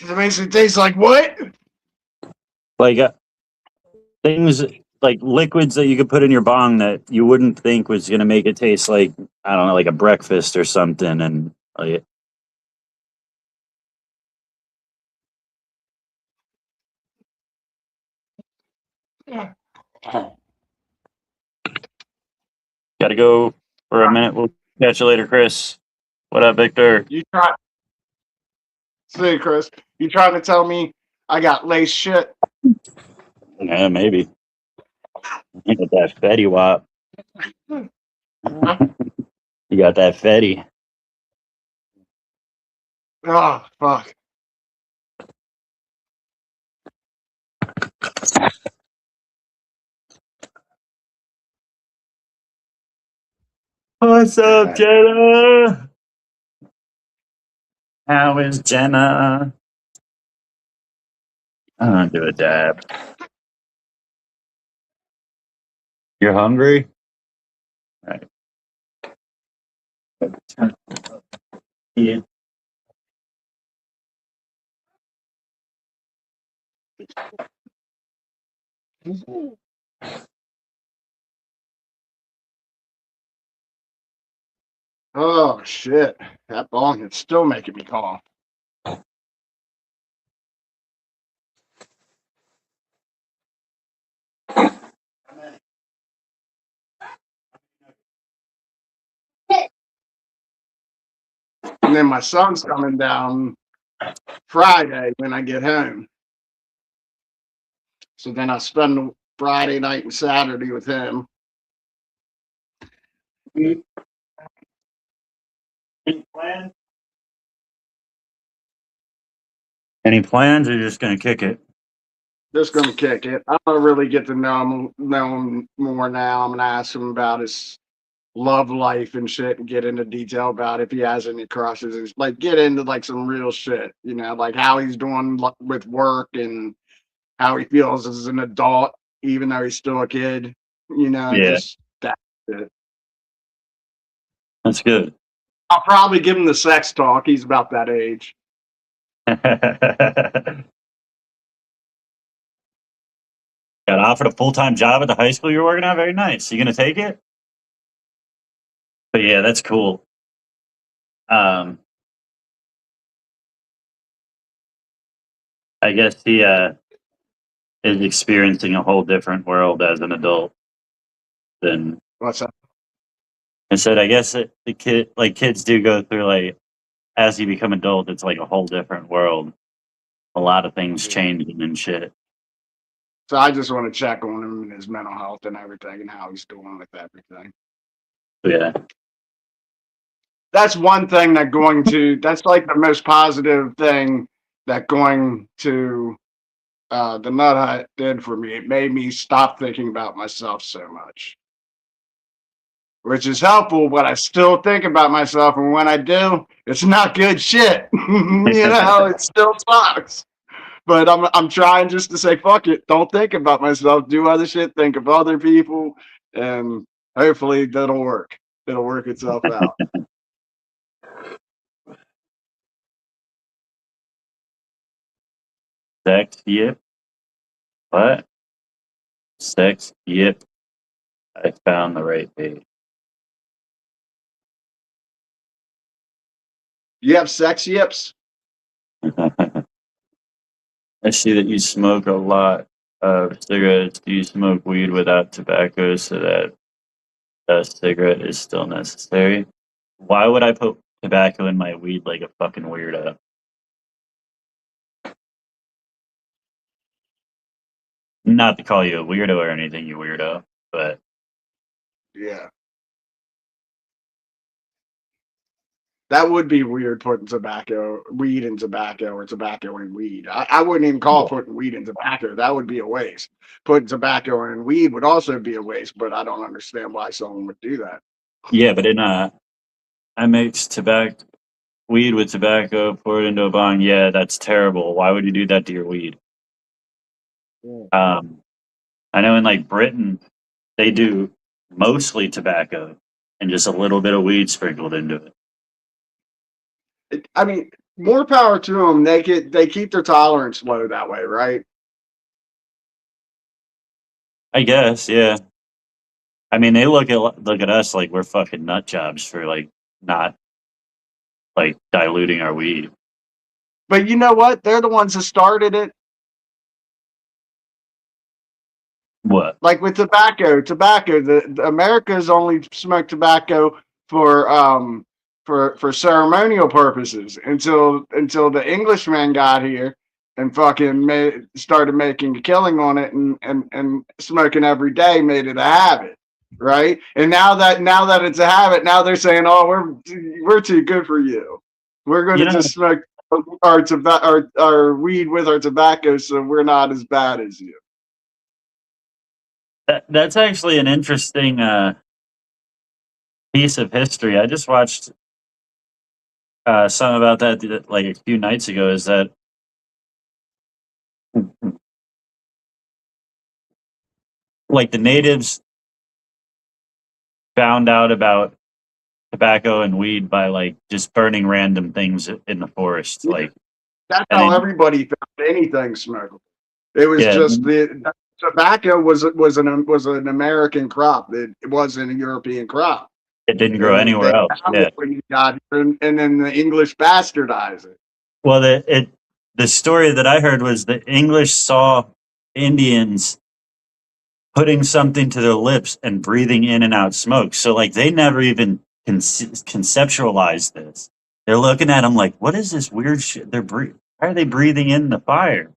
It makes it taste like what? Like things like liquids that you could put in your bong that you wouldn't think was going to make it taste like, I don't know, like a breakfast or something. And like, Yeah. gotta go for a minute. We'll catch you later, Chris. What up, Victor? You try. See, Chris, you trying to tell me I got lace shit? Yeah, maybe. You got that Fetty Wap. You got that Fetty. Oh, fuck. What's up, Jenna? How is Jenna? I'm gonna do a dab. You're hungry? All right. Yeah. Oh, shit. That bong is still making me cough. And then my son's coming down Friday when I get home. So then I spend Friday night and Saturday with him. Any plans? Any plans, or you're just gonna kick it? Just gonna kick it. I don't really get to know him more now. I'm gonna ask him about his love life and shit and get into detail about if he has any crushes and like get into like some real shit, you know, like how he's doing with work and how he feels as an adult, even though he's still a kid, you know, Yeah. just that shit. That's good. I'll probably give him the sex talk. He's about that age. Got offered a full-time job at the high school you're working at? Very nice. You gonna take it? But yeah, that's cool. I guess he is experiencing a whole different world as an adult than What's that? I said. I guess kids do go through like as you become adult, it's like a whole different world. A lot of things changing and shit. So I just want to check on him and his mental health and everything and how he's doing with everything. Yeah. That's one thing that's like the most positive thing that going to the Nut Hut did for me. It made me stop thinking about myself so much, which is helpful, but I still think about myself. And when I do, it's not good shit. It still sucks. But I'm trying just to say, fuck it. Don't think about myself. Do other shit. Think of other people. And hopefully that'll work. It'll work itself out. Sex, yep. What? Sex, yep. I found the right page. You have sex yips? I see that you smoke a lot of cigarettes. Do you smoke weed without tobacco so that a cigarette is still necessary? Why would I put tobacco in my weed like a fucking weirdo? Not to call you a weirdo or anything, you weirdo, but Yeah. That would be weird putting weed in tobacco or tobacco in weed. I wouldn't even call putting weed in tobacco. That would be a waste. Putting tobacco in weed would also be a waste, but I don't understand why someone would do that. yeah, but I mix weed with tobacco, pour it into a bong. Yeah, that's terrible. Why would you do that to your weed? I know in like Britain, they do mostly tobacco and just a little bit of weed sprinkled into it. I mean, more power to them. They keep their tolerance low that way, right? I guess, yeah. I mean, they look at us like we're fucking nut jobs for like not like diluting our weed. But you know what? They're the ones that started it. What? Like with tobacco, the Americans only smoke tobacco for ceremonial purposes until the Englishmen got here and fucking started making a killing on it and smoking every day made it a habit, right? And now that it's a habit, now they're saying, oh, we're too good for you. We're going to just smoke our weed with our tobacco, so we're not as bad as you. That's actually an interesting piece of history. I just watched something about that like a few nights ago. Is that like the natives found out about tobacco and weed by like just burning random things in the forest, like that's how everybody found anything smokable. It was just the tobacco was an American crop. It wasn't a European crop. It didn't grow anywhere else. Yeah. When you got here, and then the English bastardized it. Well, the story that I heard was the English saw Indians putting something to their lips and breathing in and out smoke. So like they never even conceptualized this. They're looking at them like, what is this weird shit? Why are they breathing in the fire?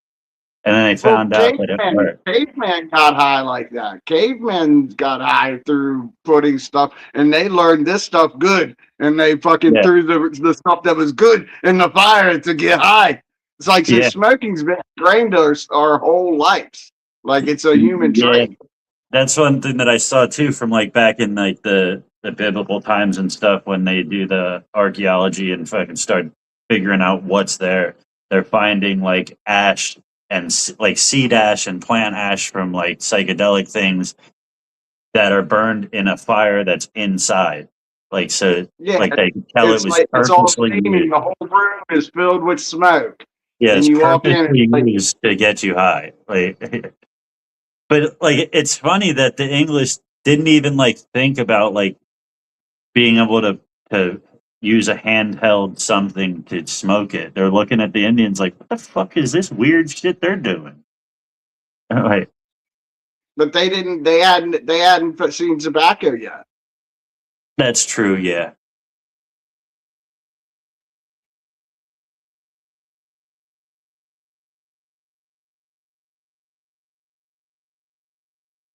And then they found out that it worked. Caveman got high like that. Cavemen got high through putting stuff, and they learned this stuff good, and they fucking threw the stuff that was good in the fire to get high. It's like Yeah. smoking's been ingrained our whole lives. Like it's a human Yeah. trait. That's one thing that I saw too from like back in like the biblical times and stuff when they do the archaeology and fucking start figuring out what's there. They're finding like ash and like seed ash and plant ash from like psychedelic things that are burned in a fire that's inside. Like so, Yeah, like they could tell it it's was like it's all purposely steamy. used. The whole room is filled with smoke, Yeah, and it's you walk in, purposely it's like used to get you high. Like, but like it's funny that the English didn't even like think about like being able to use a handheld something to smoke it. They're looking at the Indians like, what the fuck is this weird shit they're doing? Like, but they didn't. They hadn't seen tobacco yet. that's true, yeah.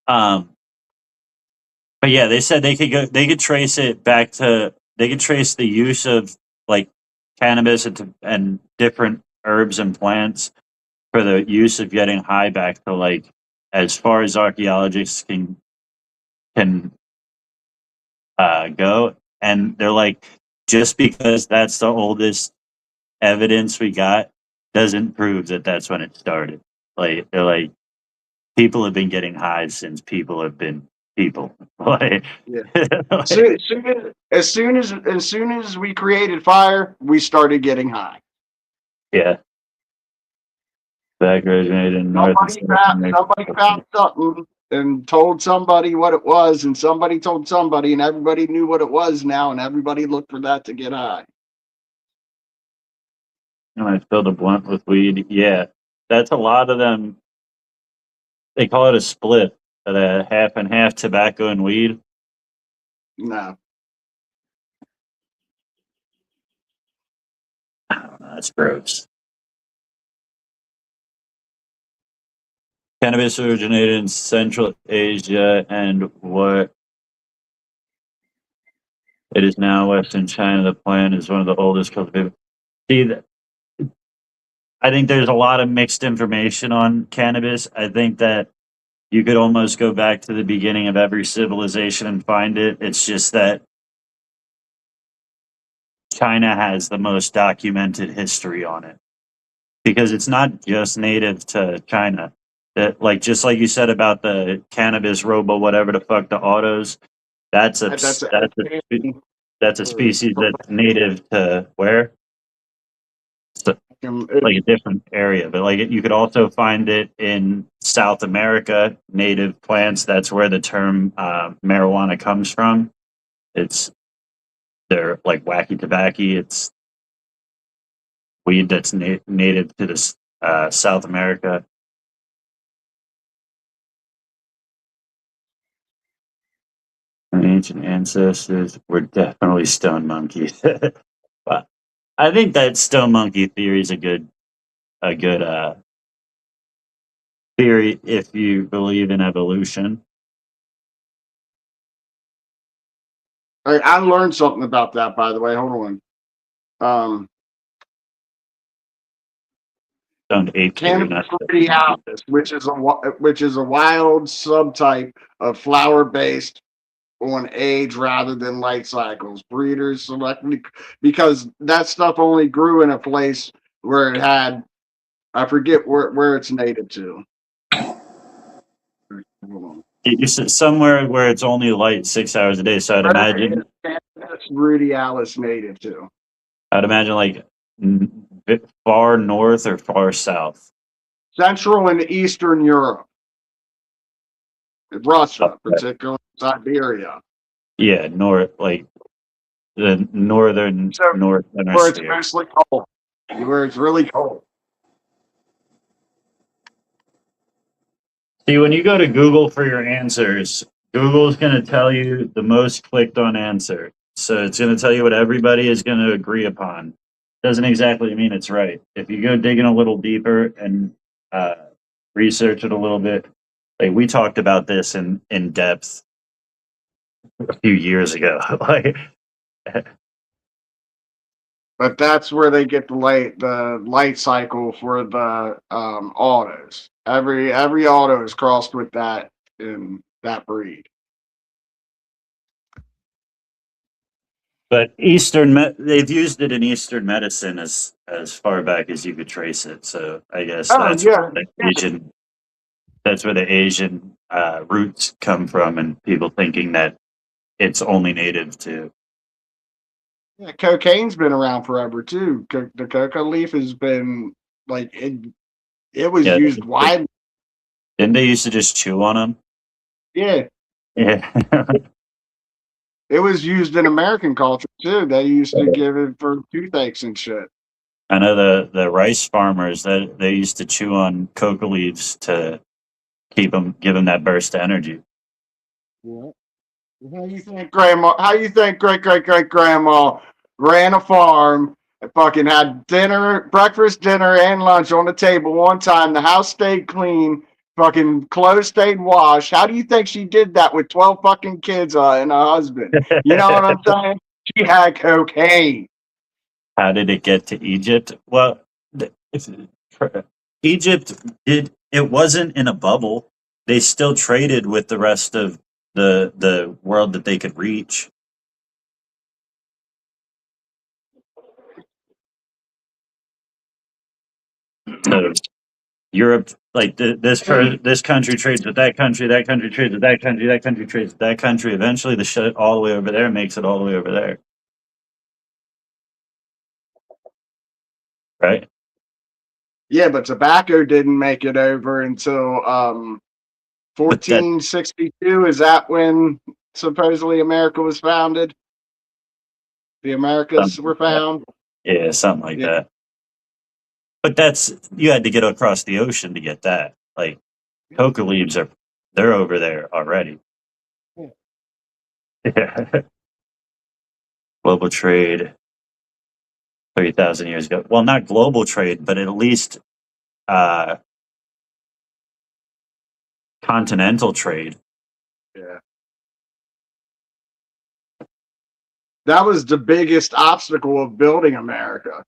Um, but yeah, they said they could trace it back to, they could trace the use of like cannabis and different herbs and plants for the use of getting high back to like as far as archaeologists can go, and they're like, just because that's the oldest evidence we got doesn't prove that that's when it started. Like they're like, people have been getting high since people have been people. Like, Yeah. like, As soon as we created fire, we started getting high. yeah, back originated in North and Somebody found something and told somebody what it was, and somebody told somebody, and everybody knew what it was now, and everybody looked for that to get high. And I filled a blunt with weed. Yeah, that's a lot of them. They call it a split, a half and half tobacco and weed. No. I don't know. That's gross. Cannabis originated in Central Asia and what it is now Western China. The plant is one of the oldest cultivated. See, I think there's a lot of mixed information on cannabis. I think that you could almost go back to the beginning of every civilization and find it. It's just that China has the most documented history on it because it's not just native to China. That, like, just like you said about the cannabis robo, whatever the fuck, the autos, that's a That's that's a species that's native to where? So, like a different area, but like you could also find it in South America, native plants. That's where the term marijuana comes from. It's they're like wacky tobacco. It's weed that's native to this South America. And ancient ancestors were definitely stone monkeys. But I think that stone monkey theory is a good theory if you believe in evolution. I learned something about that, by the way. Hold on. Stone ape theory, Cannabis not radialis, which is a wild subtype of flower based on age rather than light cycles. Breeders selectively, because that stuff only grew in a place where it had, I forget where it's native to. Hold on. you said somewhere where it's only light 6 hours a day. So Cannabis radialis native to. I'd imagine like far north or far south. Central and Eastern Europe. Russia, Okay. particularly Siberia. Yeah, north, like the northern So, north where it's hemisphere. mostly cold. Where it's really cold. See, when you go to Google for your answers, Google's going to tell you the most clicked on answer. So it's going to tell you what everybody is going to agree upon. Doesn't exactly mean it's right. If you go digging a little deeper and research it a little bit, like we talked about this in depth a few years ago. Like But that's where they get the light cycle for the autos. Every auto is crossed with that in that breed. But they've used it in Eastern medicine as far back as you could trace it. So I guess Oh that's yeah, where the Asian roots come from, and people thinking that it's only native to. yeah. Cocaine's been around forever too. The coca leaf has been like it was Yeah, used widely. didn't they used to just chew on them? Yeah, Yeah. it was used in American culture too. They used to give it for toothaches and shit. I know the rice farmers that they used to chew on coca leaves to give them that burst of energy. Yeah. How you think grandma? How you think great grandma ran a farm? And fucking had breakfast, dinner, and lunch on the table one time. The house stayed clean. Fucking clothes stayed washed. How do you think she did that with 12 fucking kids and a husband? You know what I'm saying? She had cocaine. How did it get to Egypt? Well, Egypt it wasn't in a bubble. They still traded with the rest of the world that they could reach. So Europe, like this country trades with that country trades with that country, that country trades with that country. Eventually, the shit all the way over there makes it all the way over there, right? Yeah, but tobacco didn't make it over until 1462. Is that when supposedly America was founded? The Americas were found. Yeah, something like Yeah. that. But you had to get across the ocean to get that. Like coca leaves they're over there already. Yeah. Global trade 30,000 years ago. Well, not global trade, but at least continental trade. Yeah. That was the biggest obstacle of building America,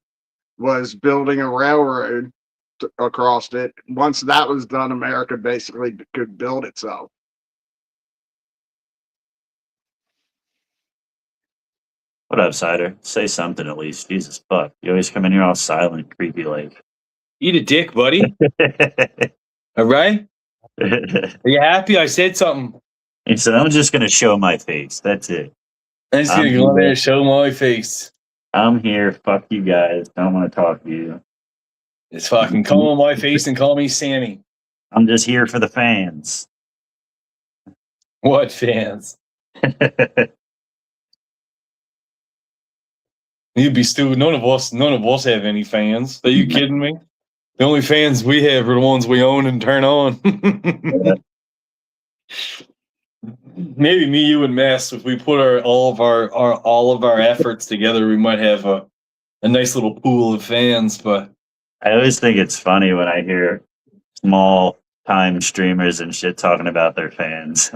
was building a railroad across it. Once that was done, America basically could build itself. What up, Cider? Say something at least. Jesus fuck. You always come in here all silent, creepy like. Eat a dick, buddy. All right? Are you happy? I said something. He said, I'm just going to show my face. That's it. I'm just going to go in there and show my face. I'm here. Fuck you guys. Don't want to talk to you. It's fucking come on my face and call me Sammy. I'm just here for the fans. What fans? You'd be stupid. None of us have any fans. Are you kidding me? The only fans we have are the ones we own and turn on. Maybe me, you, and Mass. If we put all of our efforts together, we might have a nice little pool of fans. But I always think it's funny when I hear small time streamers and shit talking about their fans.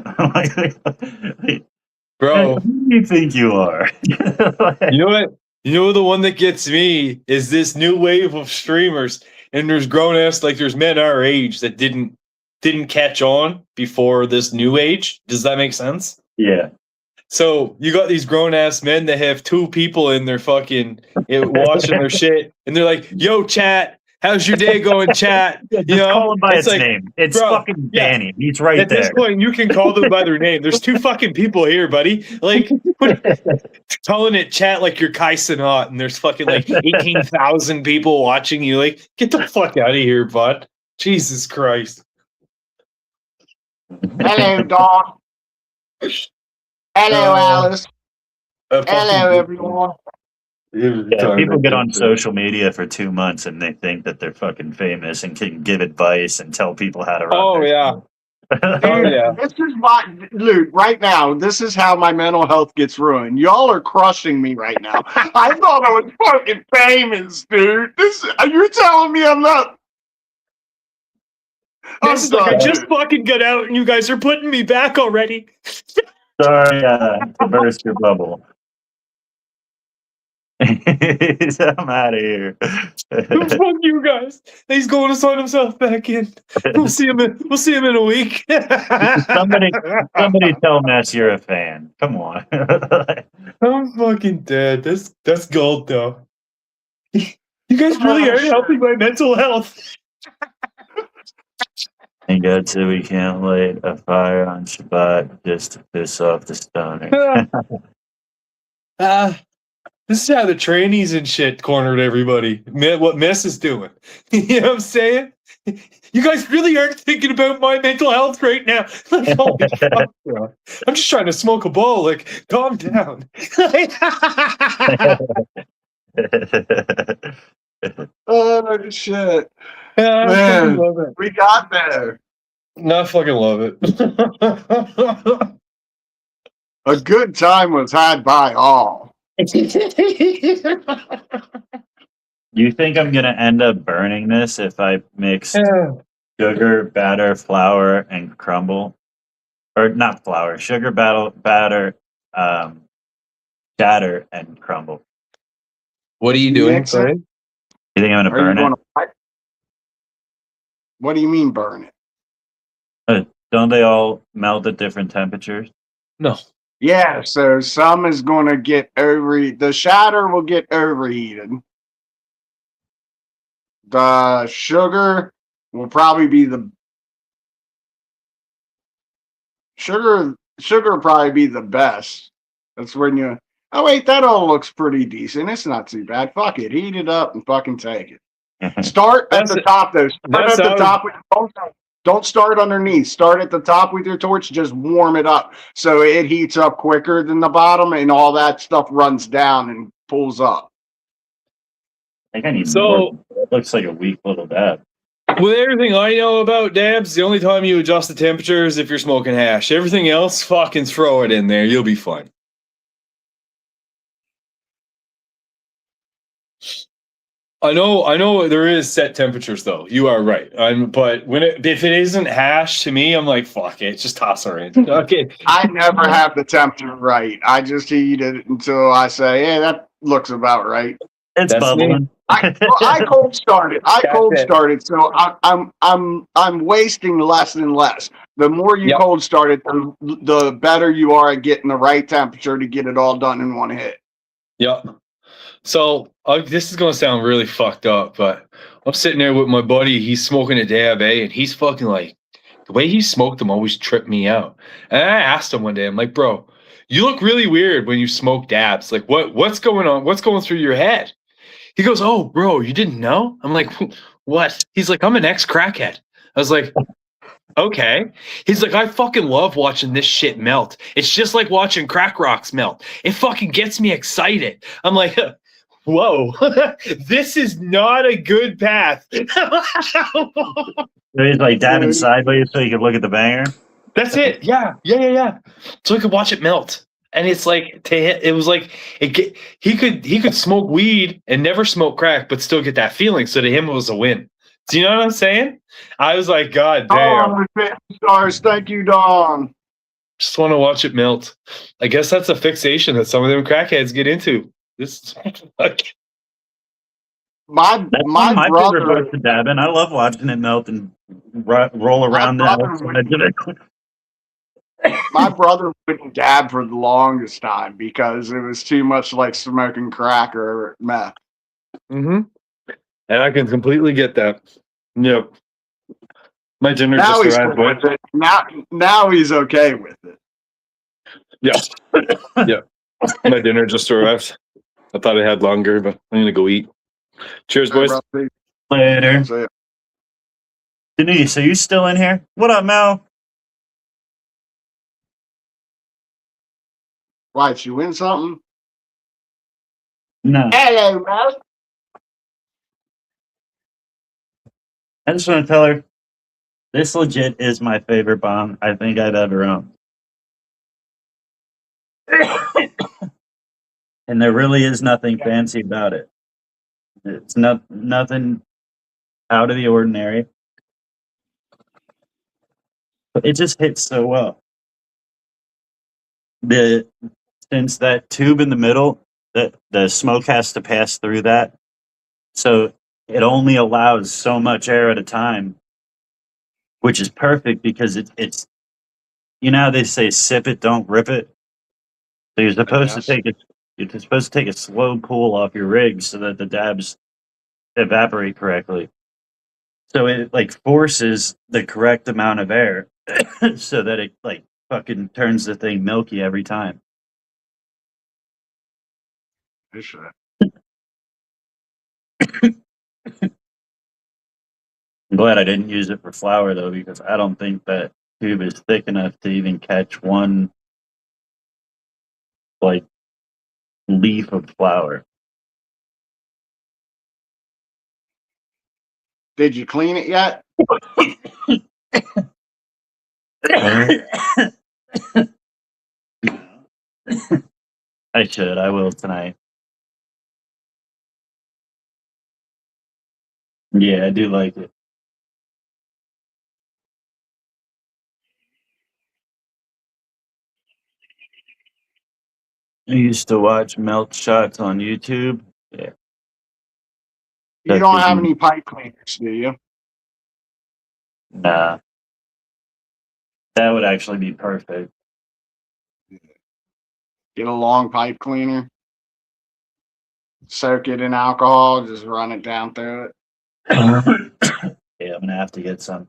bro, who do you think you are? you know what? You know the one that gets me is this new wave of streamers, and there's grown ass, like there's men our age that didn't catch on before this new age. Does that make sense? Yeah. So you got these grown ass men that have two people in their fucking watching their shit, and they're like, "Yo, chat, how's your day going, chat?" Just call him by its name. It's fucking Danny. He's right at there. At this point, you can call them by their name. There's two fucking people here, buddy. Like, calling it chat like you're Kai Cenat, and there's fucking like 18,000 people watching you. Like, get the fuck out of here, bud. Jesus Christ. Hello, Dawn. Hello, Alice. Hello, everyone. Yeah, people get on social media for 2 months and they think that they're fucking famous and can give advice and tell people how to run. Oh, yeah. Oh, yeah. This is Luke, right now, this is how my mental health gets ruined. Y'all are crushing me right now. I thought I was fucking famous, dude. You're telling me I'm not. I'm This is like, I just fucking got out and you guys are putting me back already. Sorry to burst your bubble. I'm out of here. Fuck you guys. He's going to sign himself back in. We'll see him in a week. Somebody tell Mess you're a fan. Come on. I'm fucking dead. That's gold though. You guys really are helping my mental health. And God said we can't light a fire on Shabbat just to piss off the stoner. This is how the trainees and shit cornered everybody. What Miss is doing. You know what I'm saying? You guys really aren't thinking about my mental health right now. Like, holy fuck, bro. I'm just trying to smoke a bowl. Like, calm down. Oh shit! Yeah, I Man. fucking love it. We got there. No, I fucking love it. A good time was had by all. You think I'm gonna end up burning this if I mix sugar, batter, flour, and crumble? Or not flour, sugar, batter, shatter, and crumble. What are you doing? Mix it? Sorry? You think I'm gonna Are you burn going it? to? What do you mean burn it? Don't they all melt at different temperatures? No. Yeah, so some is going to get the shatter will get overheated. The sugar will probably be sugar will probably be the best. That's when you, oh wait, that all looks pretty decent. It's not too bad. Fuck it. Heat it up and fucking take it. Start at the top though. Start at the top. Don't start underneath. Start at the top with your torch. Just warm it up so it heats up quicker than the bottom, and all that stuff runs down and pulls up. I think I need So- more. It looks like a weak little dab. With everything I know about dabs, the only time you adjust the temperature is if you're smoking hash. Everything else, fucking throw it in there. You'll be fine. I know there is set temperatures though. You are right. But if it isn't hash to me, I'm like, fuck it, just toss her in. Okay. I never have the temperature right. I just heat it until I say, "Yeah, that looks about right." It's That's me. bubbling. I cold started. So I'm wasting less and less. The more you Yep. cold start it, the better you are at getting the right temperature to get it all done in one hit. Yep. So this is gonna sound really fucked up, but I'm sitting there with my buddy. He's smoking a dab, and he's fucking like, the way he smoked them always tripped me out. And I asked him one day, I'm like, bro, you look really weird when you smoke dabs. Like, what's going on? What's going through your head? He goes, oh, bro, you didn't know? I'm like, what? He's like, I'm an ex-crackhead. I was like, okay. He's like, I fucking love watching this shit melt. It's just like watching crack rocks melt. It fucking gets me excited. I'm like, whoa, this is not a good path. So he's like dabbing sideways so you can look at the banger. That's it. Yeah. So I could watch it melt. And it's like it was like he could smoke weed and never smoke crack, but still get that feeling. So to him, it was a win. Do you know what I'm saying? I was like, God damn. Dawn with 50 stars. Thank you, Dawn. Just want to watch it melt. I guess that's a fixation that some of them crackheads get into. This My That's my favorite brother. part of dabbing. I love watching it melt and roll around the brother outside of it. My brother wouldn't dab for the longest time because it was too much like smoking crack or meth. Mm-hmm. And I can completely get that. Yep. My dinner Now just he's arrived. cool with it. Now he's okay with it. Yeah. My dinner just arrived. I thought I had longer, but I'm gonna go eat. Cheers, boys. Later. So, Denise, are you still in here? What up, Mel? right, you win something? No. Hello, Mel. I just want to tell her this legit is my favorite bomb I think I've ever owned. And there really is nothing fancy about it. It's nothing out of the ordinary. But it just hits so well. Since that tube in the middle The smoke has to pass through that, so it only allows so much air at a time, which is perfect because it's you know how they say sip it, don't rip it. So you're I supposed to guess. take it. You're supposed to take a slow pull off your rig so that the dabs evaporate correctly. So it like forces the correct amount of air, so that it like fucking turns the thing milky every time. It should. I'm glad I didn't use it for flour though, because I don't think that tube is thick enough to even catch one like leaf of flour. Did you clean it yet? I should. I will tonight. Yeah, I do like it. I used to watch melt shots on YouTube. Yeah, You that's don't have even any pipe cleaners, do you? nah. That would actually be perfect. Get a long pipe cleaner, soak it in alcohol, just run it down through it. Yeah, I'm gonna have to get some.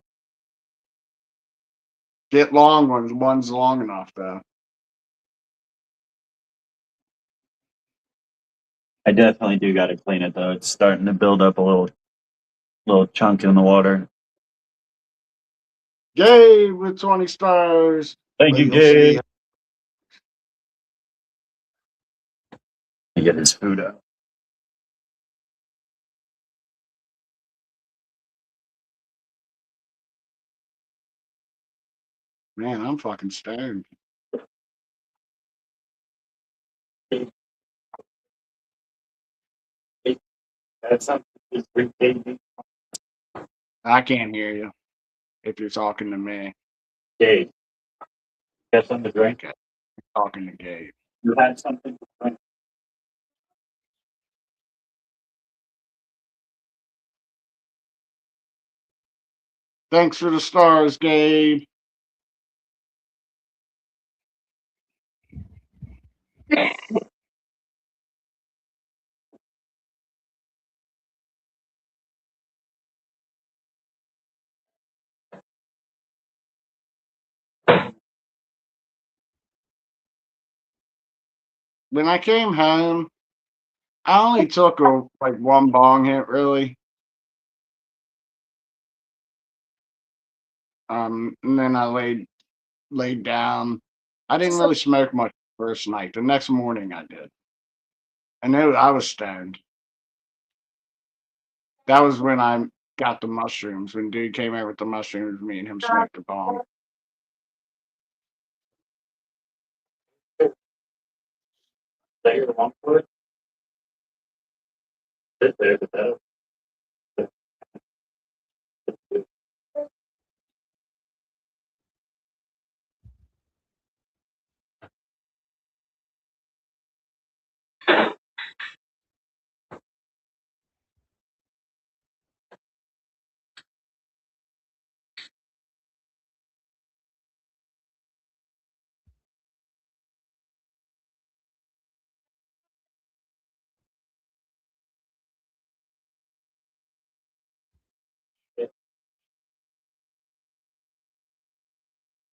Get long ones. One's long enough though. I definitely do got to clean it though. It's starting to build up a little chunk in the water. Yay with 20 stars. Thank But you, you'll see. Gabe. Get his food out. Man, I'm fucking stoned. That's something. I can't hear you if you're talking to me. Gabe, got something to drink? Okay, talking to Gabe. You had something to drink? Thanks for the stars, Gabe. When I came home, I only took like one bong hit really. And then I laid down. I didn't really smoke much the first night. The next morning I did. I knew I was stoned. That was when I got the mushrooms. When dude came out with the mushrooms, me and him smoked a bong. Say your one foot. Sit there, but that.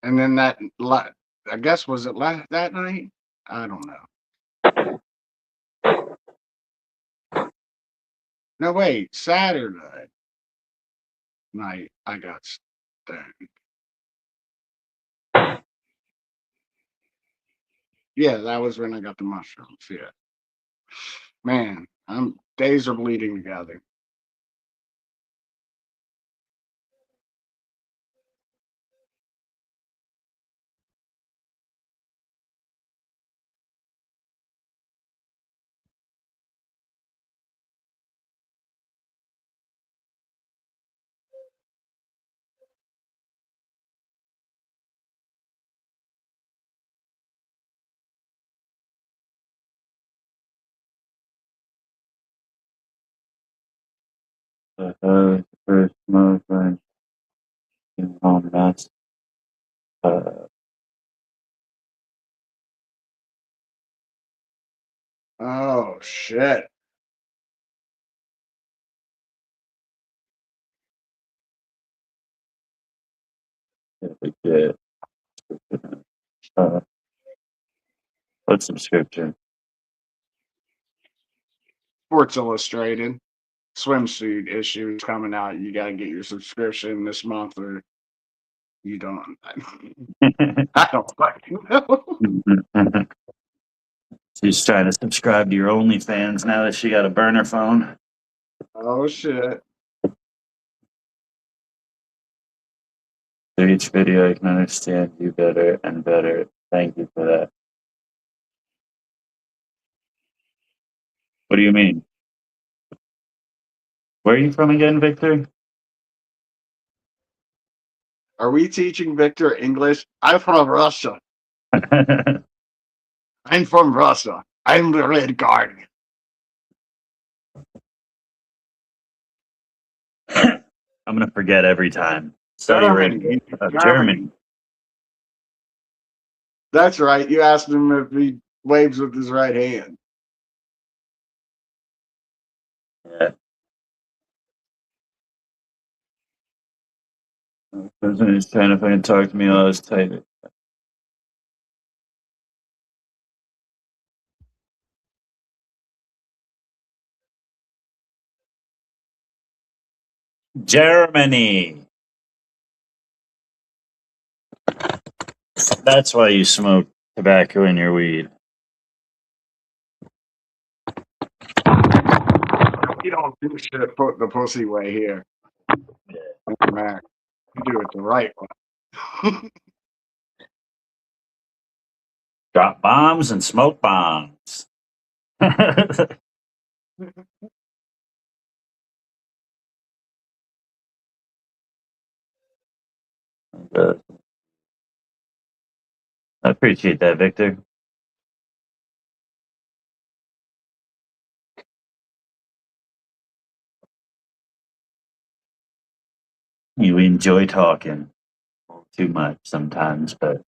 And then I guess was it that night? I don't know. No, wait, Saturday night I got stoned. Yeah, that was when I got the mushrooms. Yeah, man, days are bleeding together. First smoke, home nuts. Oh shit. Yeah. What subscription? Sports Illustrated swimsuit issue is coming out. You gotta get your subscription this month or you don't. I don't fucking know. She's trying to subscribe to your OnlyFans now that she got a burner phone. Oh shit. Through each video, I can understand you better and better. Thank you for that. What do you mean? Where are you from again, Victor? Are we teaching Victor English? I'm from Russia. I'm from Russia. I'm the Red Guardian. I'm gonna forget every time. Saudi Arabia. Germany. That's right. You asked him if he waves with his right hand. Yeah. The president is trying to fucking talk to me while I was typing. Germany. That's why you smoke tobacco in your weed. You don't do shit put the pussy way here. Yeah. Man, you do it the right way. Drop bombs and smoke bombs. I appreciate that, Victor. You enjoy talking too much sometimes, but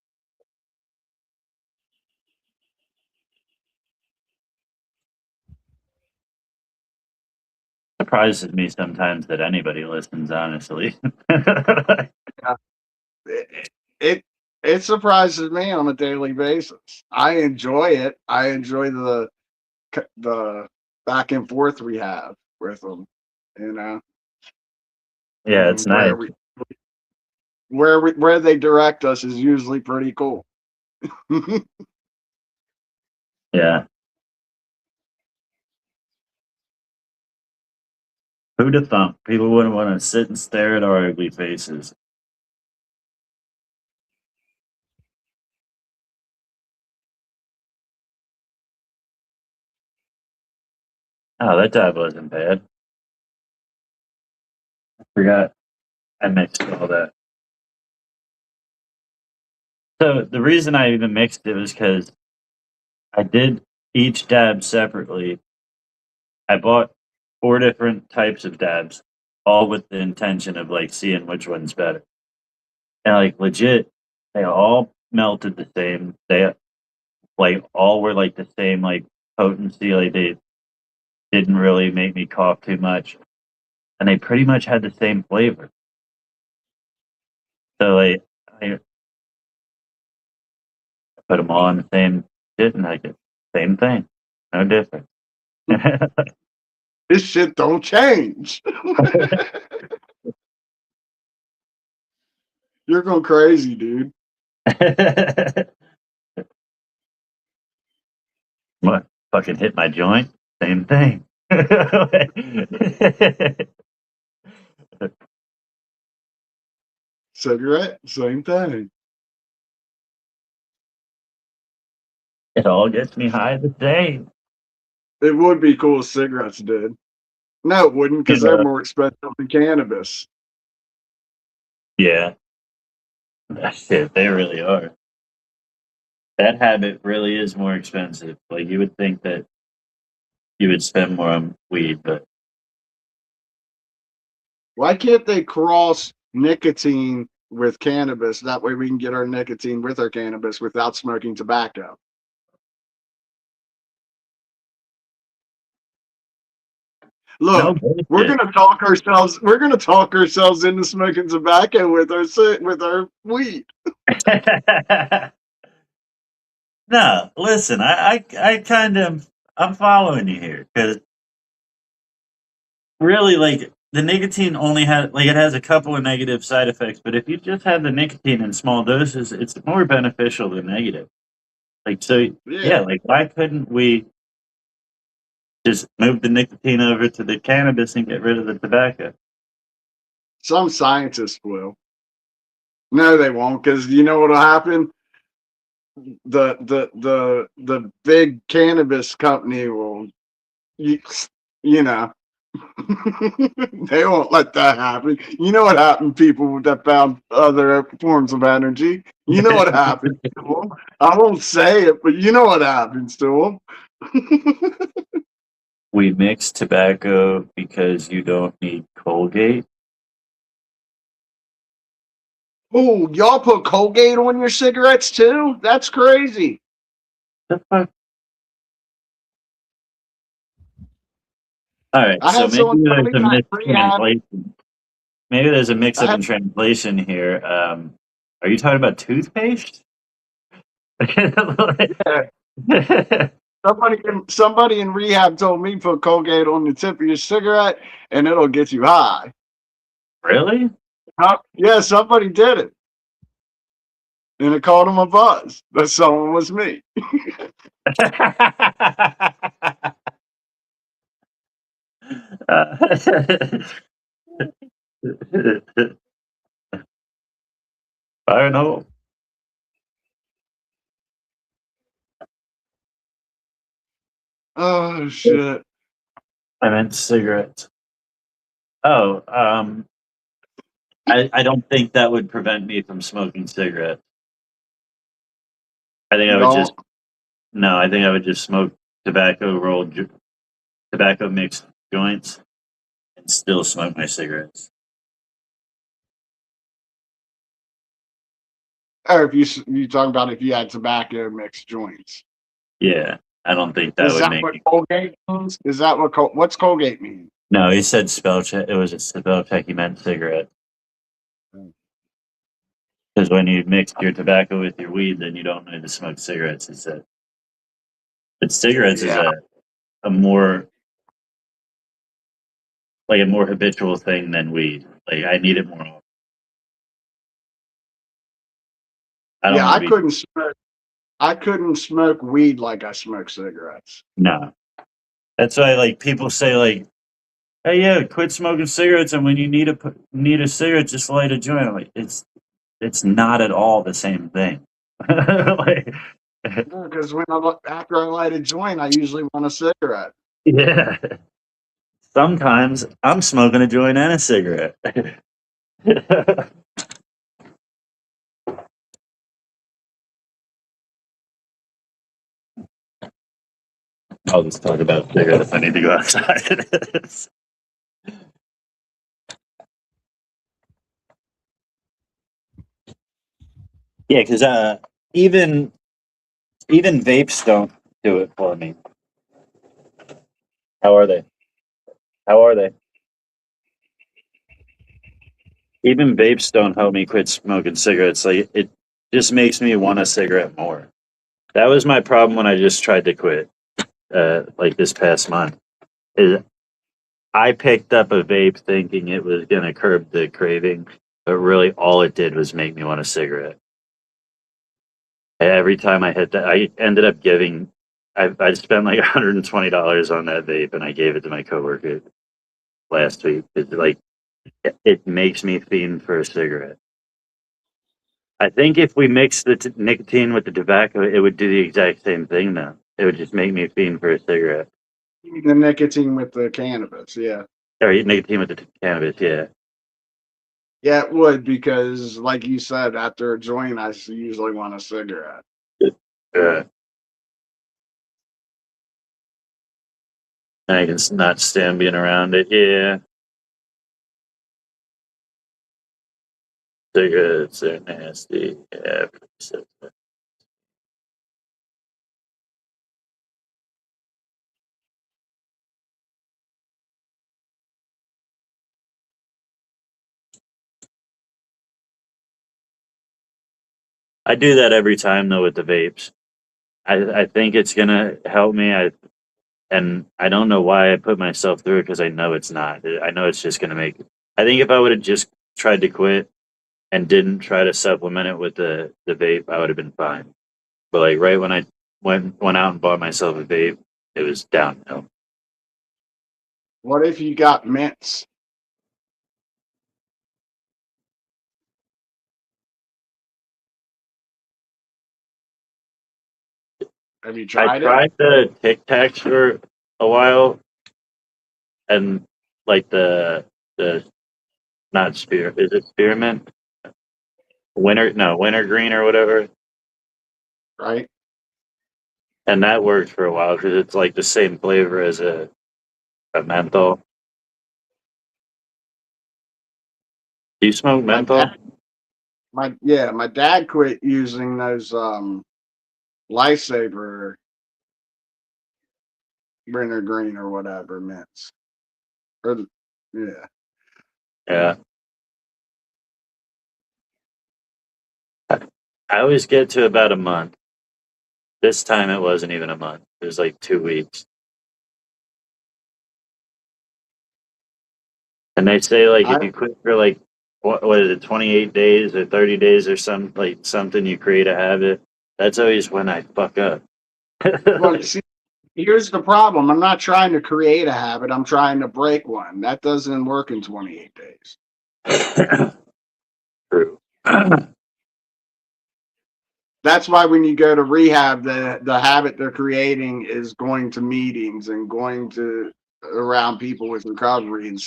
surprises me sometimes that anybody listens, honestly. it it surprises me on a daily basis. I enjoy it. I enjoy the back and forth we have with them. You know, Yeah, it's nice. Where they direct us is usually pretty cool. Yeah. Who'd have thunk? People wouldn't want to sit and stare at our ugly faces. Oh, that dab wasn't bad. I forgot I mixed all that. So the reason I even mixed it was because I did each dab separately. I bought 4 different types of dabs, all with the intention of like seeing which one's better. And like legit, they all melted the same. They like all were like the same like potency. Like they didn't really make me cough too much, and they pretty much had the same flavor. So like I put them all in the same shit, and I get same thing, no difference. This shit don't change. You're going crazy, dude. What? Fucking hit my joint? Same thing. Cigarette, same thing. It all gets me high the same. It would be cool if cigarettes did. No, it wouldn't, because Yeah. they're more expensive than cannabis. Yeah. Shit, they really are. That habit really is more expensive. Like you would think that you would spend more on weed, but Why can't they cross nicotine with cannabis? That way we can get our nicotine with our cannabis without smoking tobacco. No Look, we're bullshit. gonna talk ourselves. We're gonna talk ourselves into smoking tobacco with our weed. No, listen, I kind of, I'm following you here because really, like, the nicotine only has, like, it has a couple of negative side effects, but if you just have the nicotine in small doses, it's more beneficial than negative. Like, so, yeah, Yeah, like, why couldn't we just move the nicotine over to the cannabis and get rid of the tobacco? some scientists will. No, they won't, because you know what'll happen. The big cannabis company will, you, you know, they won't let that happen. You know what happened, people that found other forms of energy. You know what happened to them. I won't say it, but you know what happens to them. We mix tobacco because you don't need Colgate. Oh, y'all put Colgate on your cigarettes too? That's crazy. The fuck? All right, I so had maybe someone tell there's me a that rehab. mistranslation. Maybe there's a mix I up had in translation here. Are you talking about toothpaste? somebody in rehab told me put Colgate on the tip of your cigarette and it'll get you high. Really? Yeah, somebody did it. And it called him a buzz. But someone was me. Fire in the hole. Oh shit. I meant cigarettes. Oh, I don't think that would prevent me from smoking cigarettes. I think You I would just don't? no. I think I would just smoke tobacco rolled, tobacco mixed joints, and still smoke my cigarettes. Or if you talking about if you had tobacco mixed joints. Yeah, I don't think that Is would that make what me. Colgate means? Is that what's Colgate mean? No, he said spell check. It was a spell check. He meant cigarette. Because when you mix your tobacco with your weed, then you don't need to smoke cigarettes. He said. But cigarettes is Yeah. a more like a more habitual thing than weed. Like I need it more often. I don't Yeah, want to be I couldn't smoke weed like I smoke cigarettes. no. That's why like people say like, hey yeah, quit smoking cigarettes, and when you need a cigarette, just light a joint. I'm like it's not at all the same thing. Like, Because after I light a joint, I usually want a cigarette. yeah. Sometimes I'm smoking a joint and a cigarette. I'll just talk about cigarettes. I need to go outside. Yeah, because even even vapes don't do it for me. How are they? How are they? Even vapes don't help me quit smoking cigarettes. Like it just makes me want a cigarette more. That was my problem when I just tried to quit. Like this past month, is I picked up a vape thinking it was gonna curb the craving, but really all it did was make me want a cigarette. Every time I hit that, I ended up giving. I spent like $120 on that vape, and I gave it to my coworker last week. It's like it makes me fiend for a cigarette. I think if we mix the nicotine with the tobacco, it would do the exact same thing. Though it would just make me fiend for a cigarette The nicotine with the cannabis, yeah. or nicotine with the cannabis. Yeah, Yeah, it would because, like you said, after a joint, I usually want a cigarette. uh, I can not stand being around it. Yeah, Cigarettes are nasty. Yeah. I do that every time though with the vapes. I think it's gonna help me. And I don't know why I put myself through it because I know it's not. I know it's just gonna make. I think if I would have just tried to quit and didn't try to supplement it with the vape, I would have been fine. But like right when I went out and bought myself a vape, it was downhill. What if you got mints? Have you I tried it? tried the Tic Tacs for a while, and like the not spear is it spearmint wintergreen or whatever, Right? and that worked for a while because it's like the same flavor as a menthol. Do you smoke My menthol? dad, my dad quit using those Lifesaver wintergreen or whatever mints. Or, yeah. Yeah. I always get to about a month. This time it wasn't even a month. It was like 2 weeks. And they say like if I you quit for like what is it, 28 days or 30 days or something, you create a habit. That's always when I fuck up. well, see, here's the problem. I'm not trying to create a habit. I'm trying to break one. That doesn't work in 28 days. True. That's why when you go to rehab, the habit they're creating is going to meetings and going to around people with recovery and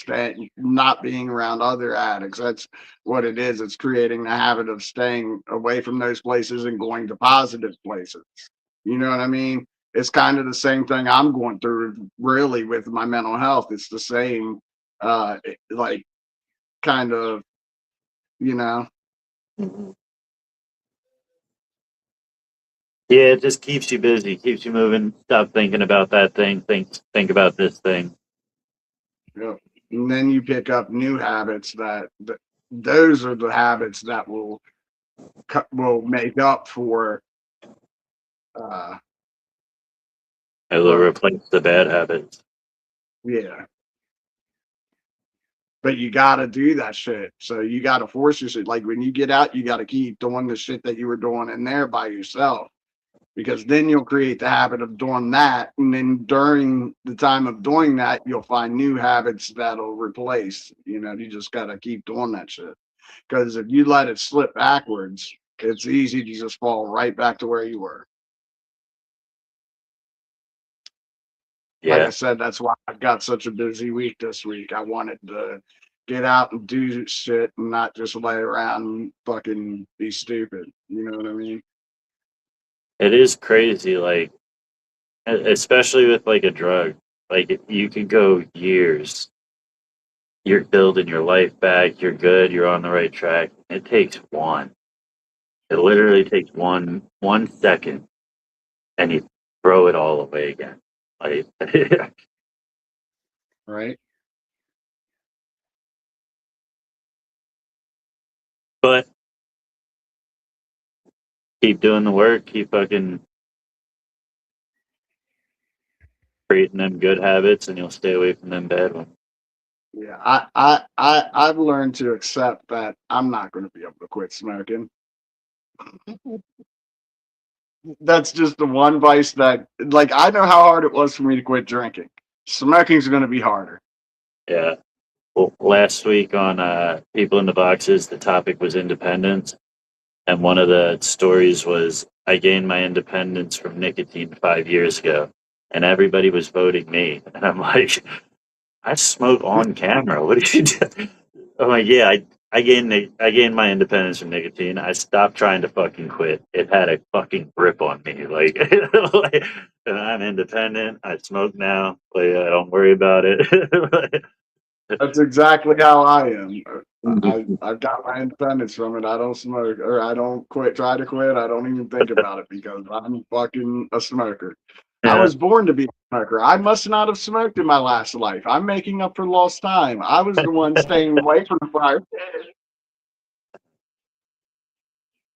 not being around other addicts. That's what it is. It's creating the habit of staying away from those places and going to positive places. You know what I mean? It's kind of the same thing I'm going through really with my mental health. It's the same, like kind of, you know, Yeah, it just keeps you busy, keeps you moving. Stop thinking about that thing. Think about this thing. you know, and then you pick up new habits that those are the habits that will make up for uh It'll well, replace the bad habits. yeah. But you got to do that shit. So you got to force yourself. Like when you get out, you got to keep doing the shit that you were doing in there by yourself, because then you'll create the habit of doing that. And then during the time of doing that, you'll find new habits that'll replace. You know, you just got to keep doing that shit. Because if you let it slip backwards, it's easy to just fall right back to where you were. Like I Yeah, said, that's why I've got such a busy week this week. I wanted to get out and do shit and not just lay around and fucking be stupid. You know what I mean? it is crazy. Like, especially with like a drug, like you could go years. You're building your life back. You're good. You're on the right track. It takes one. It literally takes one second, and you throw it all away again. Like, Right? but keep doing the work. Keep fucking creating them good habits, and you'll stay away from them bad ones. Yeah. I've learned to accept that I'm not going to be able to quit smoking. That's just the one vice that, like, I know how hard it was for me to quit drinking. Smoking's going to be harder. Yeah. Well, last week on People in the Boxes, the topic was independence. And one of the stories was I gained my independence from nicotine 5 years ago. And everybody was voting me. And I'm like, I smoke on camera. What did you do? I'm like, yeah, I gained my independence from nicotine. I stopped trying to fucking quit. It had a fucking grip on me. Like, and I'm independent. I smoke now. Like, I don't worry about it. That's exactly how I am. I've got my independence from it. I don't smoke, or I don't try to quit. I don't even think about it because I'm fucking a smoker. I Yeah. was born to be a smoker. I must not have smoked in my last life. I'm making up for lost time. I was the one staying away from the fire.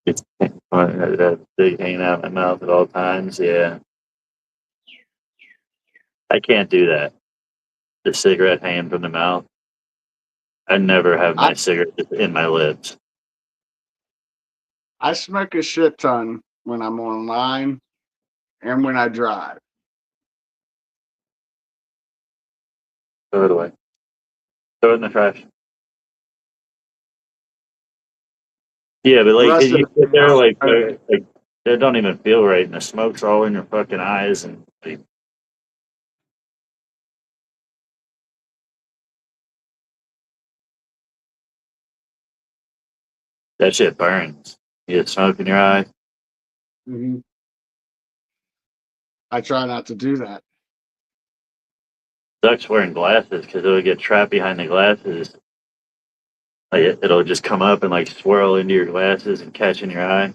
That thing hanging out my mouth at all times. Yeah. I can't do that. The cigarette hanging from the mouth. I never have my cigarette in my lips. I smoke a shit ton when I'm online and when I drive. Throw it away. Throw it in the trash. Yeah, but The like, rest can of you the sit there like, time, like that don't even feel right, and the smoke's all in your fucking eyes, and like, that shit burns. You get smoke in your eye. Mhm. I try not to do that. Sucks wearing glasses because it'll get trapped behind the glasses. Like it'll just come up and like swirl into your glasses and catch in your eye.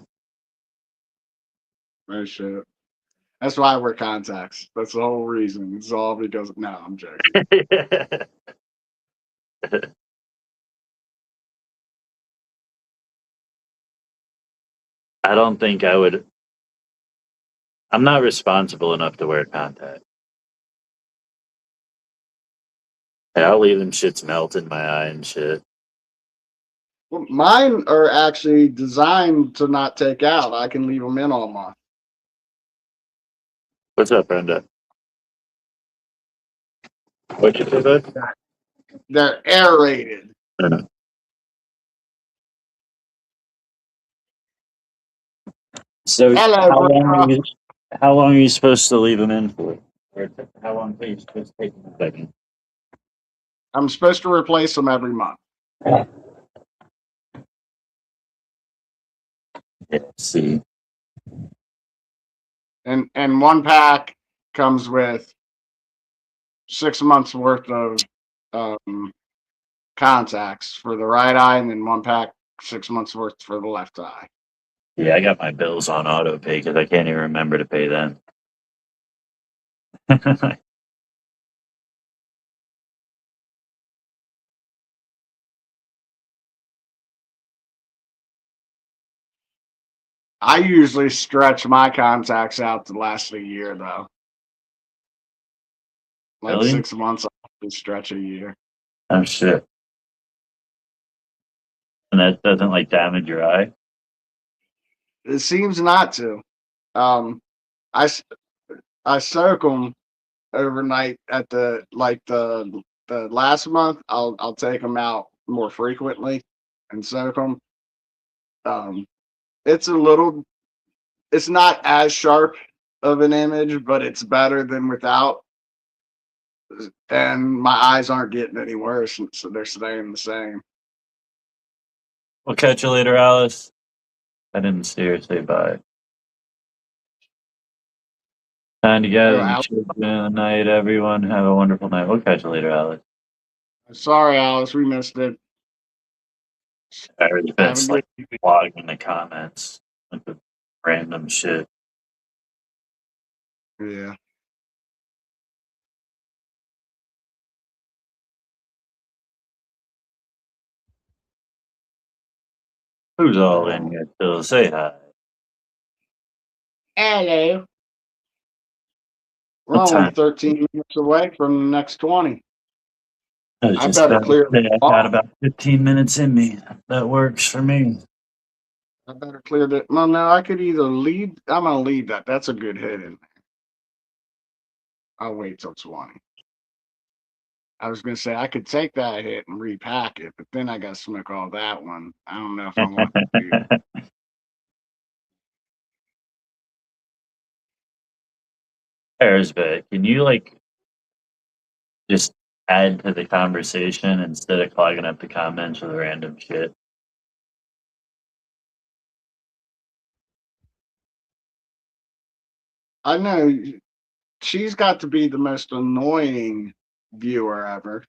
Oh shit. That's why I wear contacts. That's the whole reason. It's all because no, I'm joking. I don't think I would. I'm not responsible enough to wear contacts. Yeah, I'll leave them shits melt in my eye and shit. Well, mine are actually designed to not take out. I can leave them in all month. What's up, Brenda? What you say, bud? They're aerated. I don't know. So Hello, bro. how long are you supposed to leave them in for? Or how long are you supposed to take them in? I'm supposed to replace them every month. Let's see. And one pack comes with 6 months worth of contacts for the right eye, and then one pack 6 months worth for the left eye. Yeah, I got my bills on auto pay because I can't even remember to pay them. I usually stretch my contacts out to last a year, though. Like Really? 6 months, I can stretch a year. Oh shit! And that doesn't like damage your eye. It seems not to. Um, I s- I soak them overnight at the last month. I'll take them out more frequently and soak them. Um, it's a little. It's not as sharp of an image, but it's better than without. And my eyes aren't getting any worse, so they're staying the same. We'll catch you later, Alice. I didn't see her say bye. Time to Oh, gather the children of the night, everyone. Have a wonderful night. We'll catch you later, Alice. sorry, Alice, we missed it. I've been Have a like good. blogging in the comments with the random shit. Yeah. Who's all in here still? Say hi. Hello. We're What only time? 13 minutes away from the next 20. I was I just better about to clear say the I got about 15 minutes in me. That works for me. I better clear the. Well, no, I could either lead. I'm gonna lead that. That's a good hit in there. I'll wait till 20. I was gonna say I could take that hit and repack it, but then I got to smoke all that one. I don't know if I want to do. Arizbet, can you like just add to the conversation instead of clogging up the comments with random shit? I know she's got to be the most annoying viewer ever.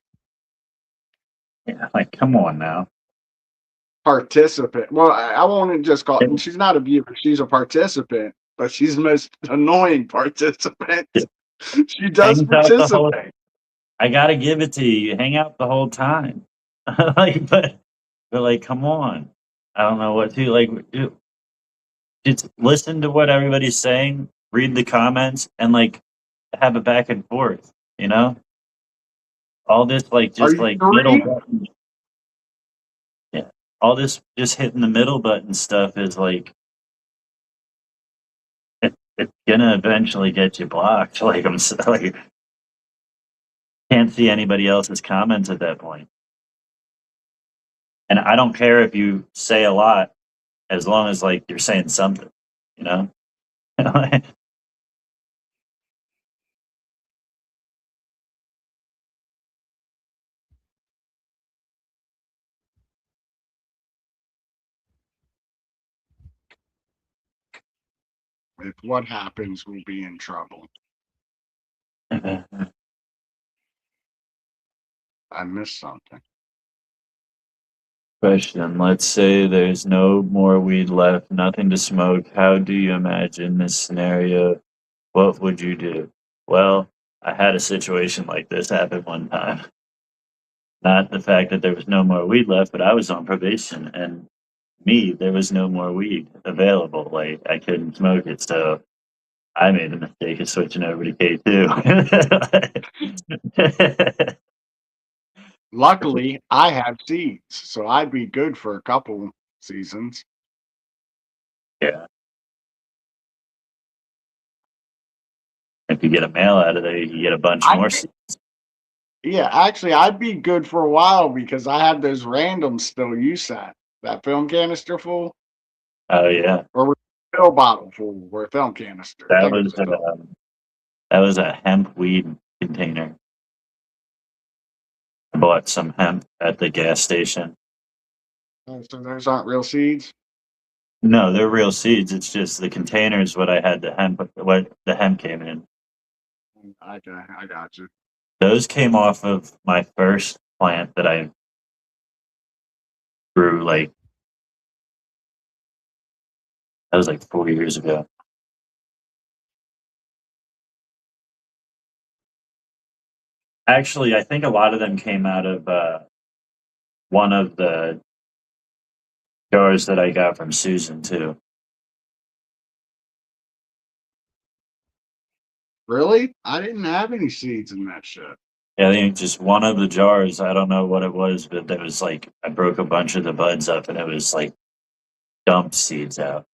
Yeah, like come on now. participant. Well, I won't just call it. She's not a viewer. She's a participant, but she's the most annoying participant. She does Hangs out the whole. participate. I gotta give it to you. You hang out the whole time. Like, but like, come on. I don't know what to like. Just listen to what everybody's saying, read the comments, and like have a back and forth. You know, all this like Are just you like middle three? button. Yeah, all this just hitting the middle button stuff is like it's gonna eventually get you blocked. Like like can't see anybody else's comments at that point. And I don't care if you say a lot, as long as like you're saying something, you know. If what happens, we'll be in trouble. I missed something. Question. Let's say there's no more weed left, nothing to smoke. How do you imagine this scenario? What would you do? Well, I had a situation like this happen one time. Not the fact that there was no more weed left, but I was on probation and there was no more weed available. Like I couldn't smoke it. So I made the mistake of switching over to K2. Luckily, I have seeds, so I'd be good for a couple seasons. Yeah. If you get a mail out of there, you can get a bunch more seeds. Yeah, actually, I'd be good for a while because I had those randoms still use that film canister full Oh yeah, or pill bottle full or film canister. I that think it was was a pill. that was a hemp weed container. I bought some hemp at the gas station. Oh, so those aren't real seeds. No, they're real seeds. It's just the containers what I had what the hemp came in. I got you. Those came off of my first plant that I grew like that was like 4 years ago. Actually, I think a lot of them came out of one of the jars that I got from Susan too. Really? I didn't have any seeds in that shit. Yeah, I think just one of the jars. I don't know what it was, but that was like I broke a bunch of the buds up, and it was like dumped seeds out.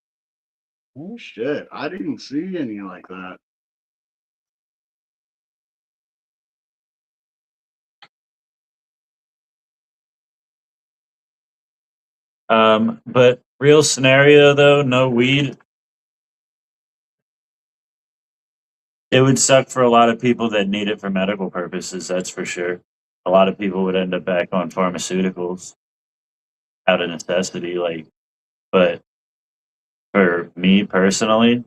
Oh shit! I didn't see any like that. But real scenario though, no weed. It would suck for a lot of people that need it for medical purposes. That's for sure. A lot of people would end up back on pharmaceuticals out of necessity. Like, but for me personally,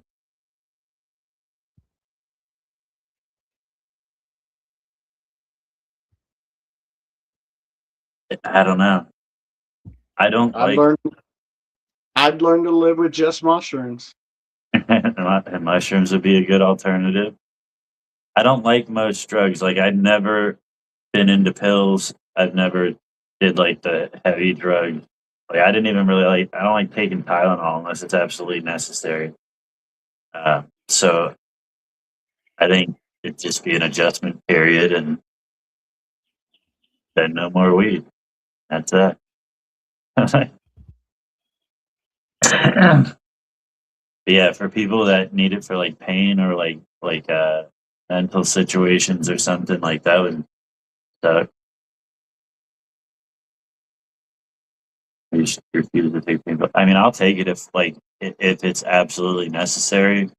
I don't know. I don't I'd like learn. I'd learn to live with just mushrooms. and mushrooms would be a good alternative. I don't like most drugs. Like I've never been into pills. I've never did like the heavy drugs. Like I didn't even really like. I don't like taking Tylenol unless it's absolutely necessary. So I think it'd just be an adjustment period, and then no more weed. That's it. Yeah, for people that need it for like pain or like mental situations or something like that would suck. You should refuse to take pain. But I mean, I'll take it if it's absolutely necessary.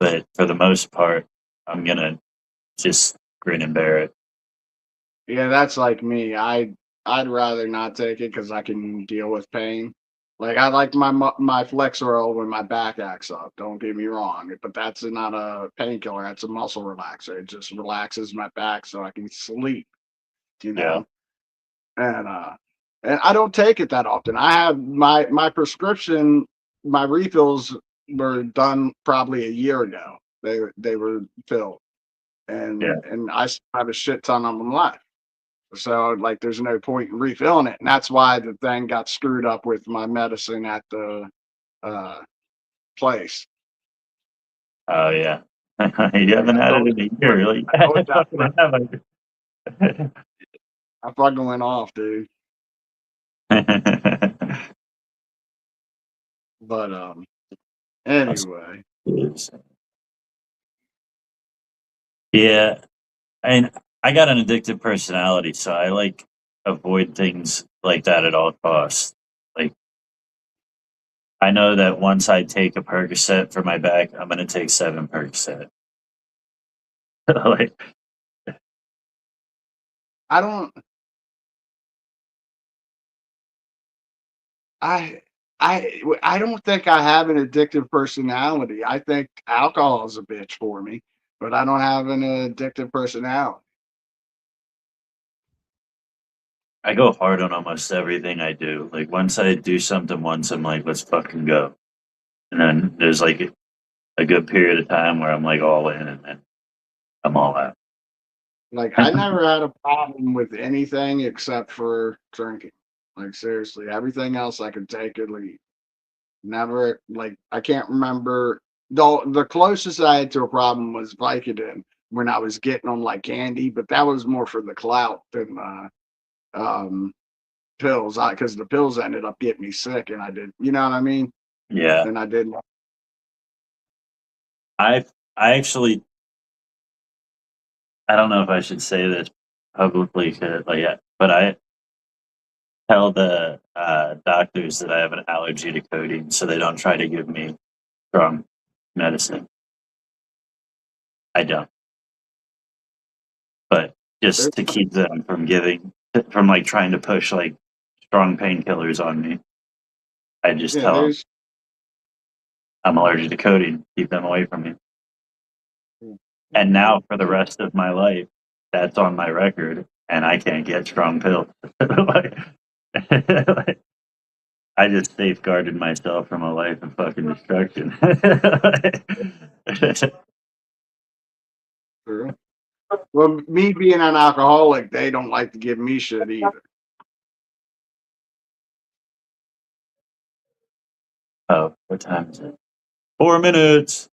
But for the most part, I'm gonna just grin and bear it. Yeah, that's like me. I'd rather not take it because I can deal with pain. Like I like my Flexeril when my back acts up. Don't get me wrong, but that's not a painkiller. That's a muscle relaxer. It just relaxes my back so I can sleep. You Yeah. know, and and I don't take it that often. I have my prescription, my refills were done probably a year ago. They were filled, Yeah. and I still have a shit ton of them left. So like, there's no point in refilling it, and that's why the thing got screwed up with my medicine at the uh, place. Oh yeah. You haven't had it in a year. You're like, I told you, fucking have I? I fucking went off, dude. But anyway, Yeah, and I got an addictive personality, so I like avoid things like that at all costs. Like I know that once I take a Percocet for my back, I'm gonna take 7 Percocet. Like, I don't. I I don't think I have an addictive personality. I think alcohol is a bitch for me, but I don't have an addictive personality. I go hard on almost everything I do. Like once I do something once, I'm like, let's fucking go. And then there's like a good period of time where I'm like all in, and then I'm all out. Like, I never had a problem with anything except for drinking. Like, seriously, everything else I could take or leave. Never, like, I can't remember. The closest I had to a problem was Vicodin when I was getting them like candy, but that was more for the clout than um pills. Because the pills ended up getting me sick, and I did, you know what I mean? Yeah, And I didn't. I actually I don't know if I should say this publicly, 'cause, like, yeah, but I tell the doctors that I have an allergy to codeine, so they don't try to give me strong medicine. I don't, but just to keep them from like trying to push like strong painkillers on me, I just Yeah, tell them there's. I'm allergic to codeine. Keep them away from me. And now for the rest of my life, that's on my record, and I can't get strong pills. Like, I just safeguarded myself from a life of fucking destruction. True. Well, me being an alcoholic, they don't like to give me shit either. Oh, what time is it? 4 minutes.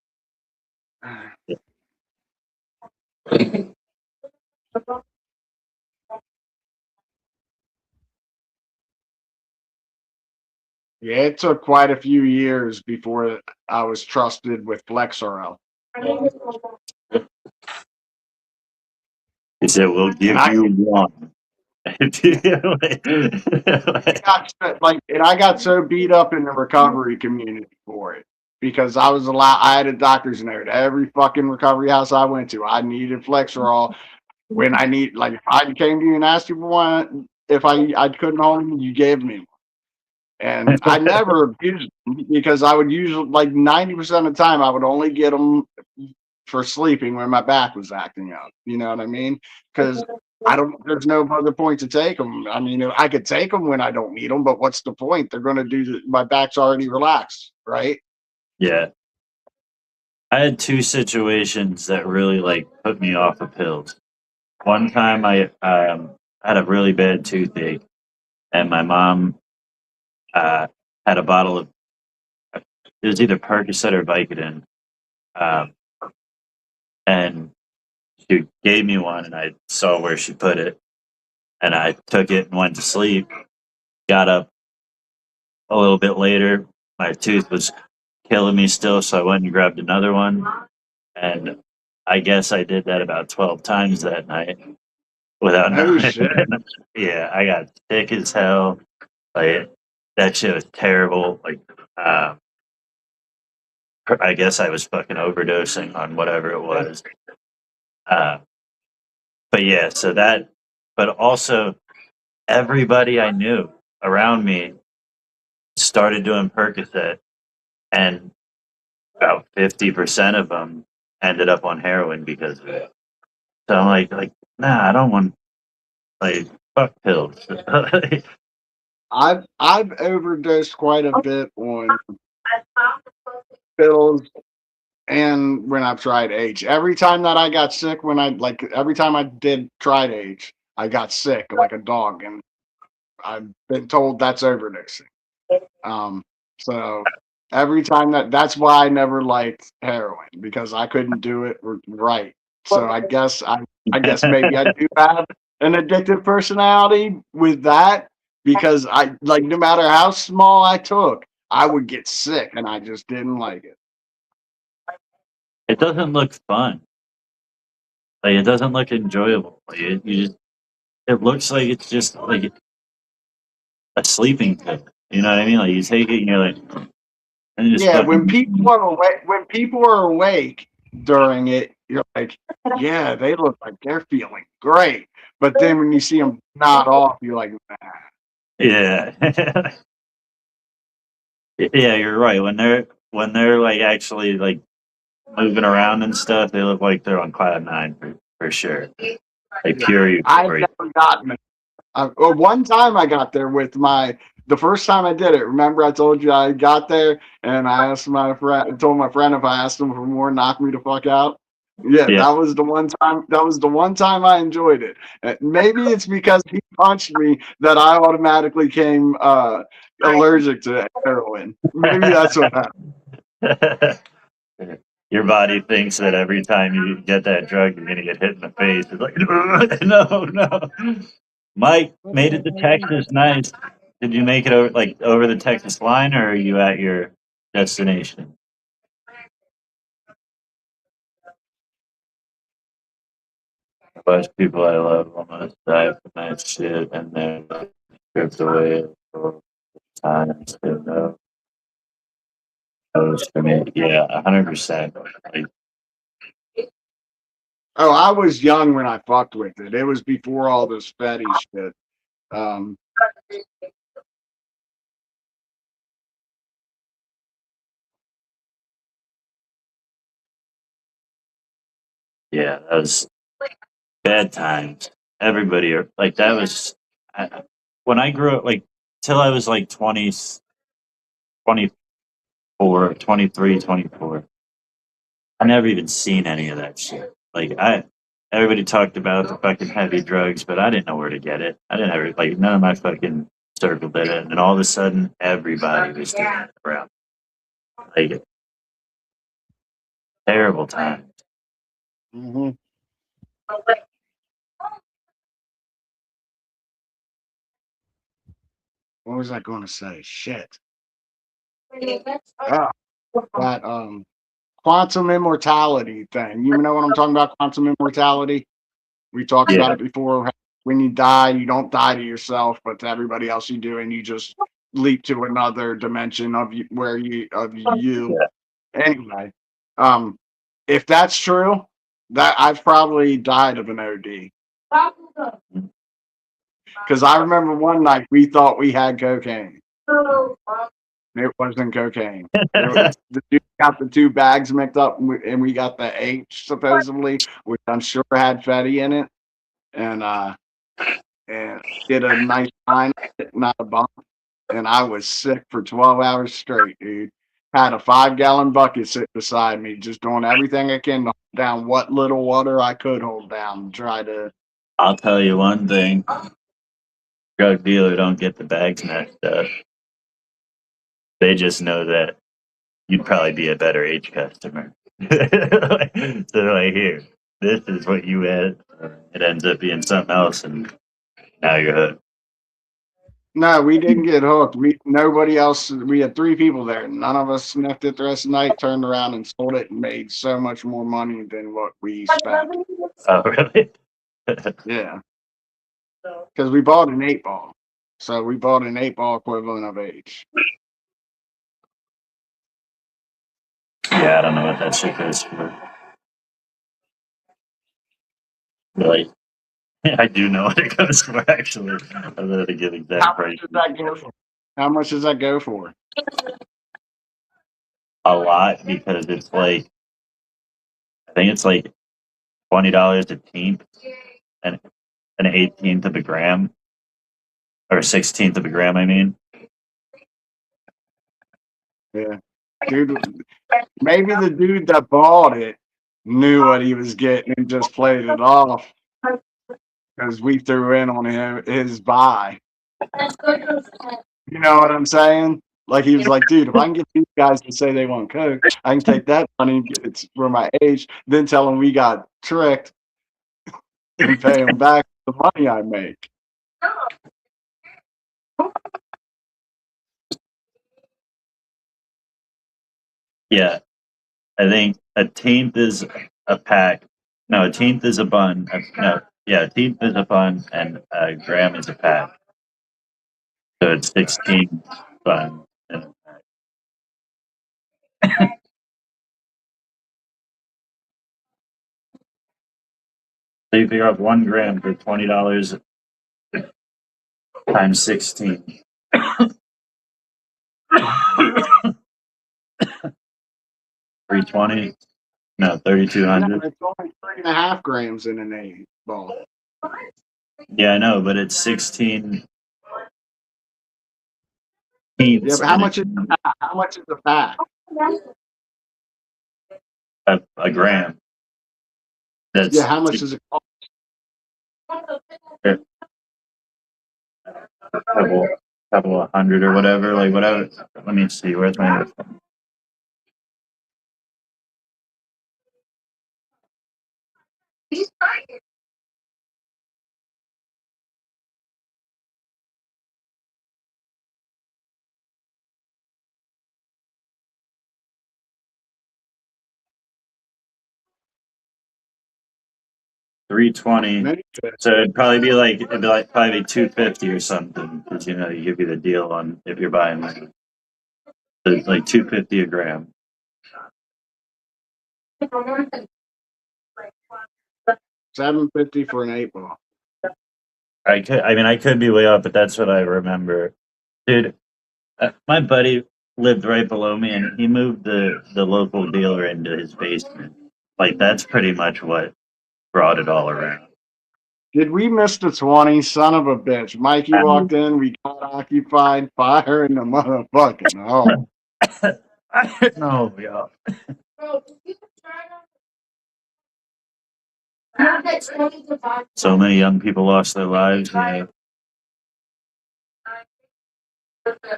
Yeah, it took quite a few years before I was trusted with Flexeril. He said, "We'll give I- you one." And I got so beat up in the recovery community for it because I had a doctor's note every fucking recovery house I went to. I needed Flexeril when if I came to you and asked you for one, if I couldn't hold them, you gave me one. And I never abused them because I would usually, like 90% of the time, I would only get them for sleeping when my back was acting up. You know what I mean? Because there's no other point to take them. I mean, I could take them when I don't need them, but what's the point? They're going to my back's already relaxed, right? Yeah, I had two situations that really like put me off of pills. One time, I had a really bad toothache, and my mom had a bottle of it was either Percocet or Vicodin, um, and she gave me one, and I saw where she put it, and I took it and went to sleep. Got up a little bit later, my tooth was killing me still, so I went and grabbed another one, and I guess I did that about 12 times that night without Oh, knowing. shit. Yeah, I got sick as hell. Like that shit was terrible. Like, I guess I was fucking overdosing on whatever it was. Uh, but yeah, but also everybody I knew around me started doing Percocet, and about 50% of them ended up on heroin because of it. So I'm like, nah, I don't want, like, fuck pills. I've overdosed quite a bit on pills and when I've tried H. Every time that I got sick, every time I did tried H, I got sick like a dog, and I've been told that's overdosing. Um, so every time that's why I never liked heroin because I couldn't do it right. So I guess maybe I do have an addictive personality with that because I like no matter how small I took, I would get sick and I just didn't like it. It doesn't look fun. Like it doesn't look enjoyable. Like you just it looks like it's just like a sleeping pill. You know what I mean? Like you take it and you're like, and you just Yeah, when fucking people are awake during it, you're like, yeah, they look like they're feeling great. But then when you see them nod off, you're like, nah. yeah. Yeah, you're right. When they're like actually like moving around and stuff, they look like they're on cloud nine for sure. Like pure I've euphoria. never gotten it. Well, one time I got there with the first time I did it. Remember, I told you I got there and I asked my friend, told my friend if I asked him for more, knock me the fuck out. Yeah, Yeah. that was the one time. That was the one time I enjoyed it. Maybe it's because he punched me that I automatically came allergic to heroin. Maybe that's what happened. Your body thinks that every time you get that drug, you're gonna get hit in the face. It's like, no, no. Mike made it to Texas. Nice. Did you make it over the Texas line, or are you at your destination? A bunch of people I love almost died from that shit, and then stripped away for time to know. For me, yeah, 100%. Like, Oh, I was young when I fucked with it. It was before all this fatty shit. Um, yeah, that was bad times. Everybody, like that was when I grew up, like till I was like 20, 24, 23, 24. I never even seen any of that shit. Everybody talked about the fucking heavy drugs, but I didn't know where to get it. I didn't ever, like, none of my fucking circle did it. And all of a sudden, everybody was doing it around. Like, terrible time. mhm. What was I going to say? Shit. Ah, that quantum immortality thing. You know what I'm talking about? Quantum immortality. We talked about Yeah, it before. When you die, you don't die to yourself, but to everybody else you do, and you just leap to another dimension of you, where you of you. yeah. Anyway, um, if that's true, that I've probably died of an OD because I remember one night we thought we had cocaine. It wasn't cocaine. The dude got the two bags mixed up, and we got the H supposedly, which I'm sure had fatty in it, and did a nice line, not a bump, and I was sick for 12 hours straight, dude. Had a 5-gallon bucket sit beside me, just doing everything I can to hold down what little water I could hold down. Try to. I'll tell you one thing. Drug dealer don't get the bags messed up. They just know that you'd probably be a better H customer. So they're like, here, this is what you had. It ends up being something else, and now you're hooked. No, we didn't get hooked. Nobody else. We had 3 people there. None of us sniffed it the rest of the night. Turned around and sold it and made so much more money than what we spent. Oh, really? Yeah, because we bought an 8-ball. So we bought an 8-ball equivalent of H. Yeah, I don't know what that shit goes for. Really? I do know what it goes for, actually. I'm going to give exact How price. much does that go for? How much does that go for? A lot, because it's like, I think it's like $20 a teenth and an 18th of a gram. or 1/16 of a gram. I mean, Yeah, dude. Maybe the dude that bought it knew what he was getting and just played it off because we threw in on his buy. You know what I'm saying? Like he was like, dude, if I can get these guys to say they want Coke, I can take that money and get it for my age, then tell them we got tricked and pay them back the money I make. yeah, I think a tenth is a pack. No, a tenth is a bun. No, yeah, a tenth is a bun, and a gram is a pack. So it's 16 buns in a pack. So you figure out 1 gram for $20 times 16. 320? No, 3,200. It's only 3.5 grams in an 8 ball. Yeah, I know, but it's 16. Yeah, but how much is the pack? A gram? That's Yeah, how much does it cost? couple of hundred or whatever, like whatever. Let me see. Where's my? $320. So it'd probably be like probably be $250 or something, because you know you give you the deal on if you're buying like $250 a gram. $7.50 for an 8 ball. I could be way off, but that's what I remember, dude. My buddy lived right below me, and he moved the local dealer into his basement. Like that's pretty much what brought it all around. Did we miss the 20? Son of a bitch. Mikey walked in, we got occupied, fire in the motherfucking home. No, yeah. So many young people lost their lives. Yeah.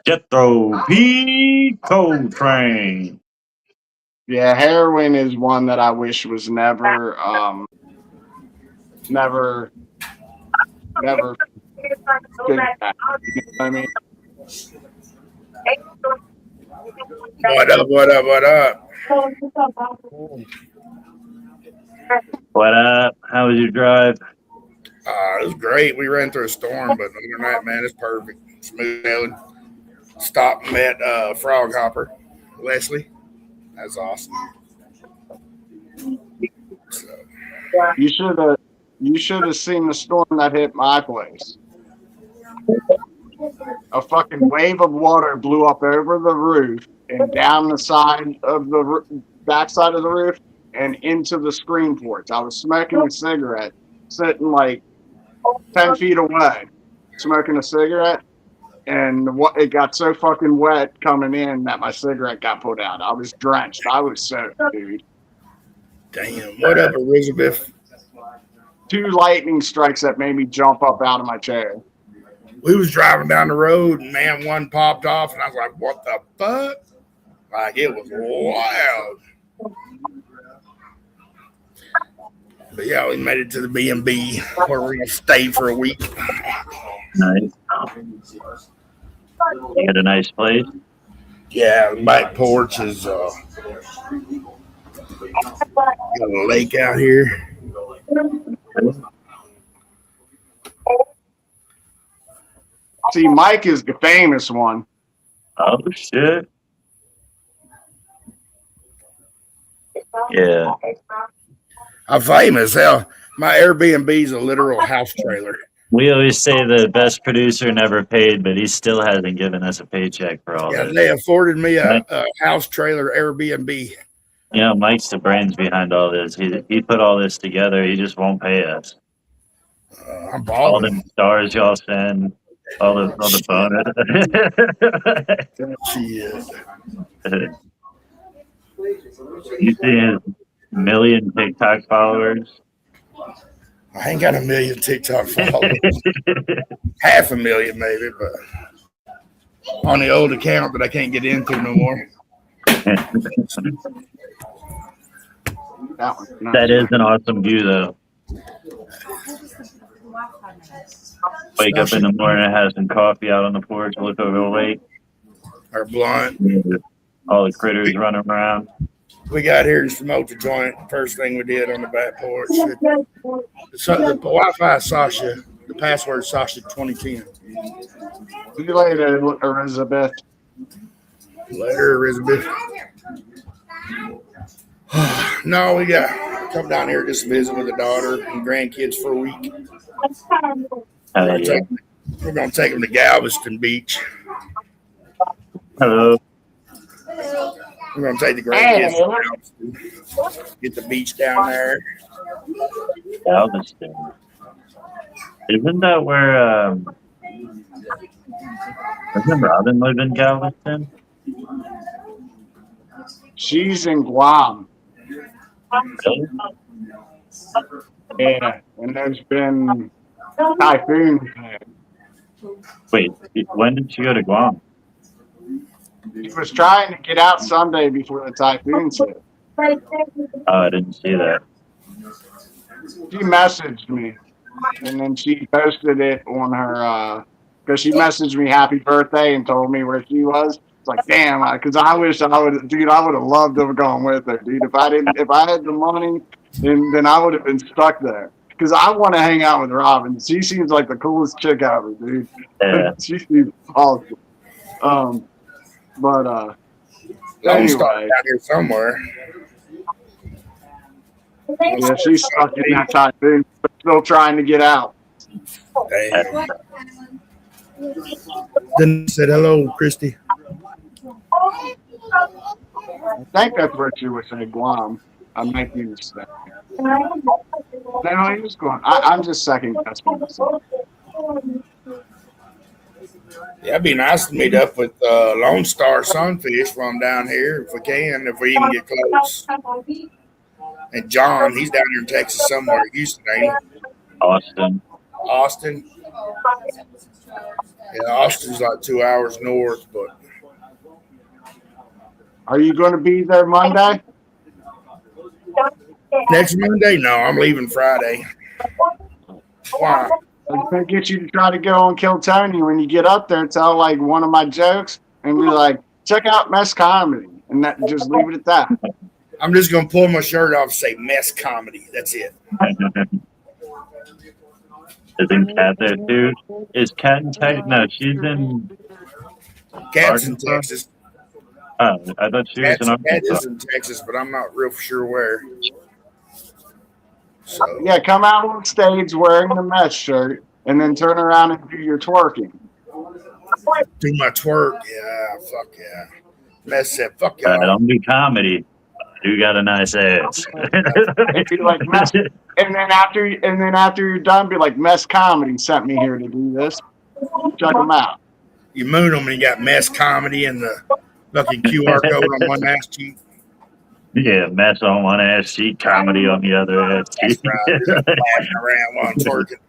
Jethro P. Coltrane. Yeah, heroin is one that I wish was never big back. You know what I mean? What up? What up? What up? What up? How was your drive? It was great. We ran through a storm, but other than that, man, it's perfect. Smooth sailing. Stopped and met Frog Hopper, Leslie. That's awesome. So, You should have seen the storm that hit my place. A fucking wave of water blew up over the roof and down the side of the backside of the roof and into the screen porch. I was smoking a cigarette, sitting like 10 feet away, smoking a cigarette, and it got so fucking wet coming in that my cigarette got put out. I was drenched. I was soaked, dude. damn. What up, Elizabeth? 2 lightning strikes that made me jump up out of my chair. We was driving down the road, and man, one popped off, and I was like, "What the fuck?" Like it was wild. But yeah, we made it to the B&B where we're gonna stay for a week. Nice. You had a nice place. Yeah, the back porch is got a lake out here. See, Mike is the famous one. Oh shit. Yeah. I'm famous. Hell, my Airbnb is a literal house trailer. We always say the best producer never paid, but he still hasn't given us a paycheck for all Yeah, this. they afforded me a house trailer Airbnb. You know, Mike's the brains behind all this. He put all this together. He just won't pay us. I'm All balling. the stars y'all send. all the phone. Shit. You see his million TikTok followers? I ain't got a million TikTok followers. 500,000 maybe, but on the old account that I can't get into no more. That one's nice. That is an awesome view, though. Wake up in the morning, have some coffee out on the porch, look over the lake. Our blunt. All the critters running around. We got here to smoke the joint. First thing we did on the back porch. The Wi-Fi Sasha. The password Sasha 2010. See you later, Elizabeth. Later, Elizabeth. No, we got come down here just to visit with the daughter and grandkids for a week. Yeah. We're gonna take them to Galveston Beach. Hello. We're gonna take the grandkids to Galveston. Get the beach down there. Galveston. Isn't that where doesn't Robin live in Galveston? She's in Guam. Really? Yeah, and there's been typhoons there. Wait, when did she go to Guam? She was trying to get out Sunday before the typhoons hit. Oh, I didn't see that. She messaged me, and then she posted it on her, because she messaged me happy birthday and told me where she was. It's like, damn, because I wish I would have loved to have gone with her, dude. If I had the money, then I would have been stuck there. Because I want to hang out with Robin. She seems like the coolest chick ever, dude. Yeah. She seems awesome. But Lone Star anyway, down here somewhere. yeah, she's stuck in that typhoon, but still trying to get out. Damn. Then said hello, Christy. I think that's where she was saying Guam. I might be mistaken. No, he was going. I'm just second guessing myself. Yeah, it'd be nice to meet up with Lone Star Sunfish while I'm down here, if we can, if we even get close. And John, he's down here in Texas somewhere. Houston, ain't he? Austin. Austin. Yeah, Austin's like 2 hours north, but Are you going to be there Monday? next Monday, no, I'm leaving Friday. Why? I'm going to get you to try to go on Kill Tony when you get up there. Tell like one of my jokes and be like, check out Mess Comedy, and that just leave it at that. I'm just gonna pull my shirt off and say Mess Comedy. That's it. Isn't Kat there too? Is Kat in Texas? No, she's in. Cat's in Arkansas? Texas. Oh, I thought she was in Cat Arkansas. is in Texas, but I'm not real sure where. So Yeah, come out on stage wearing the Mess shirt and then turn around and do your twerking. do my twerk. Yeah, fuck yeah. Mess said, fuck I y'all. don't do comedy. I do got a nice ass. It'd be like Mess, and then after you're done, be like Mess Comedy sent me here to do this. Check them out. You moon them and you got Mess Comedy and the fucking QR code on one ass cheek. Yeah, mess on one ass cheek, comedy on the other ass cheek. Right, just laughing around while I'm twerking.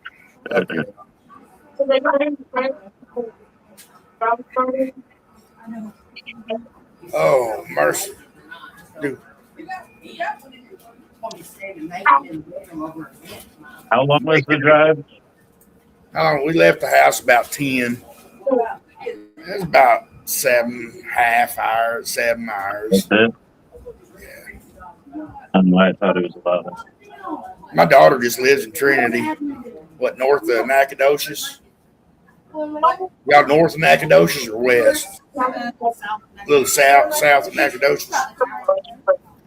Oh, mercy. Dude, How long was the drive? we left the house about 10. It was about 7.5 hours, 7 hours. That's it? I don't know why I thought it was 11. My daughter just lives in Trinity, north of Nacogdoches? Y'all north of Nacogdoches or west? A little south of Nacogdoches.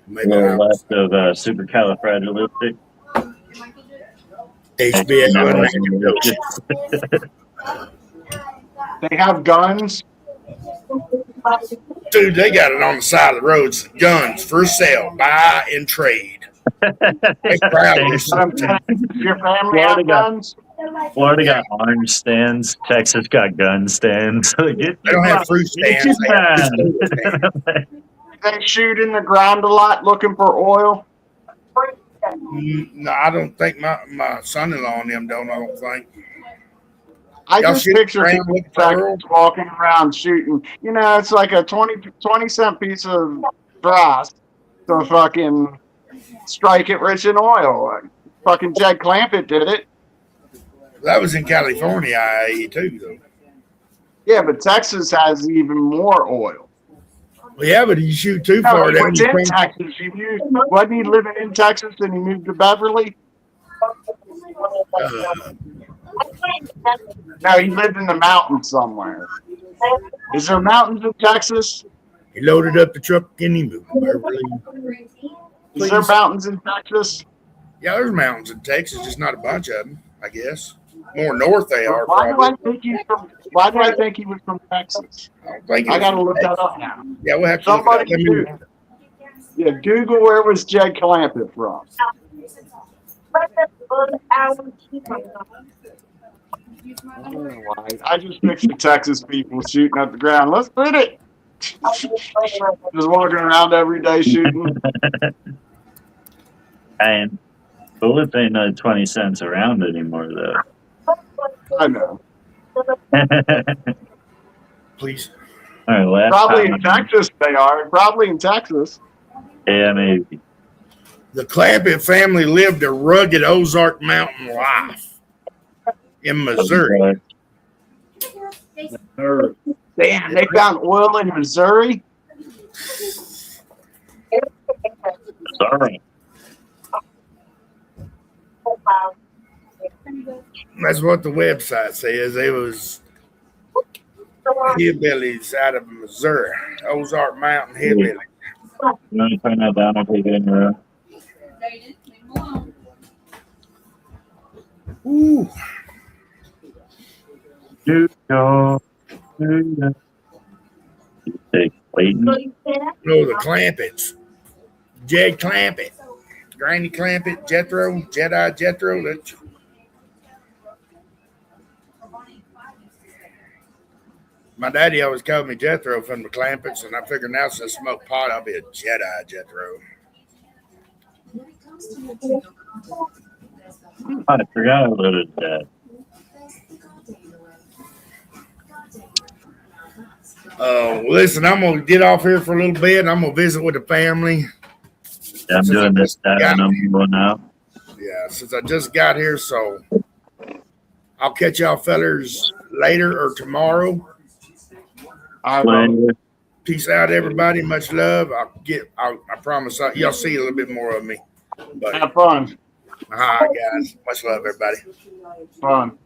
Maybe Or I was left of supercalifragilistic. HBS Nacogdoches. They have guns. Dude, they got it on the side of the roads. Guns for sale, buy and trade. They proud of Thanks. themselves. Your family Florida have got- guns. Florida got orange stands. Texas got gun stands. Get They your don't have gun, fruit get your stands. They have just gun. food stands. They shoot in the ground a lot looking for oil. No, I don't think my son-in-law and them don't. I don't think. I Y'all just shoot picture ground people in looking for oil? Texas walking around shooting. You know, it's like a 20-cent piece of grass to fucking strike it rich in oil. Fucking Jed Clampett did it. That was in California, IA too, though. Yeah, but Texas has even more oil. Well, yeah, but you shoot too No, far he down, was you in come. Texas. Wasn't he living in Texas and he moved to Beverly? No, he lived in the mountains somewhere. Is there mountains in Texas? He loaded up the truck and he moved to Beverly. Is there mountains in Texas? Yeah, there's mountains in Texas, just not a bunch of them, I guess. More north they are. Why do I Probably. think he's from? Why do I think he was from Texas? I don't think. I gotta look that up now. Yeah, we'll have to look Somebody it up. do. Yeah, Google where was Jed Clampett from? I don't know why. I just picture Texas people shooting at the ground. Let's hit it. Just walking around every day shooting. And bullets ain't no 20 cents around anymore, though. I know. Please. All right, last Probably time in Texas they are. Probably in Texas. Yeah, maybe. The Clampett family lived a rugged Ozark Mountain life in Missouri. Damn, they found oil in Missouri. Sorry. That's what the website says. It was hillbillies out of Missouri, Ozark Mountain hillbillies. You want to turn that down? I'll take it in your room. Ooh, Take Clayton. no, the Clampetts. Jed Clampett, Granny Clampett, Jedi Jethro. That's my daddy always called me Jethro from the Clampetts, and I figured now since I smoke pot, I'll be a Jedi Jethro. I forgot I loaded that. Listen, I'm gonna get off here for a little bit. I'm gonna visit with the family. Yeah, I'm doing this data number now. Yeah, since I just got here, so I'll catch y'all fellers later or tomorrow. I will. Later. Peace out, everybody. Much love. I promise y'all see a little bit more of me. But Have fun. hi, guys. Much love, everybody. Fun.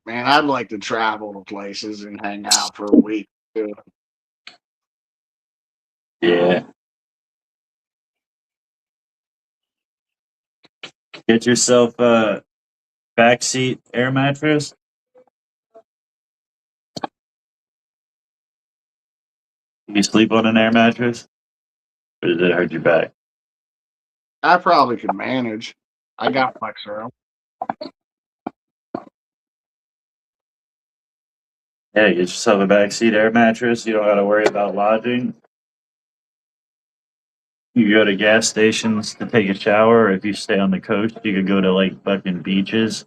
Man, I'd like to travel to places and hang out for a week too. Yeah. Get yourself a backseat air mattress. You sleep on an air mattress? Or does it hurt your back? I probably could manage. I got Flexero. Yeah, get yourself a backseat air mattress. You don't got to worry about lodging. You go to gas stations to take a shower. Or if you stay on the coast, you could go to like fucking beaches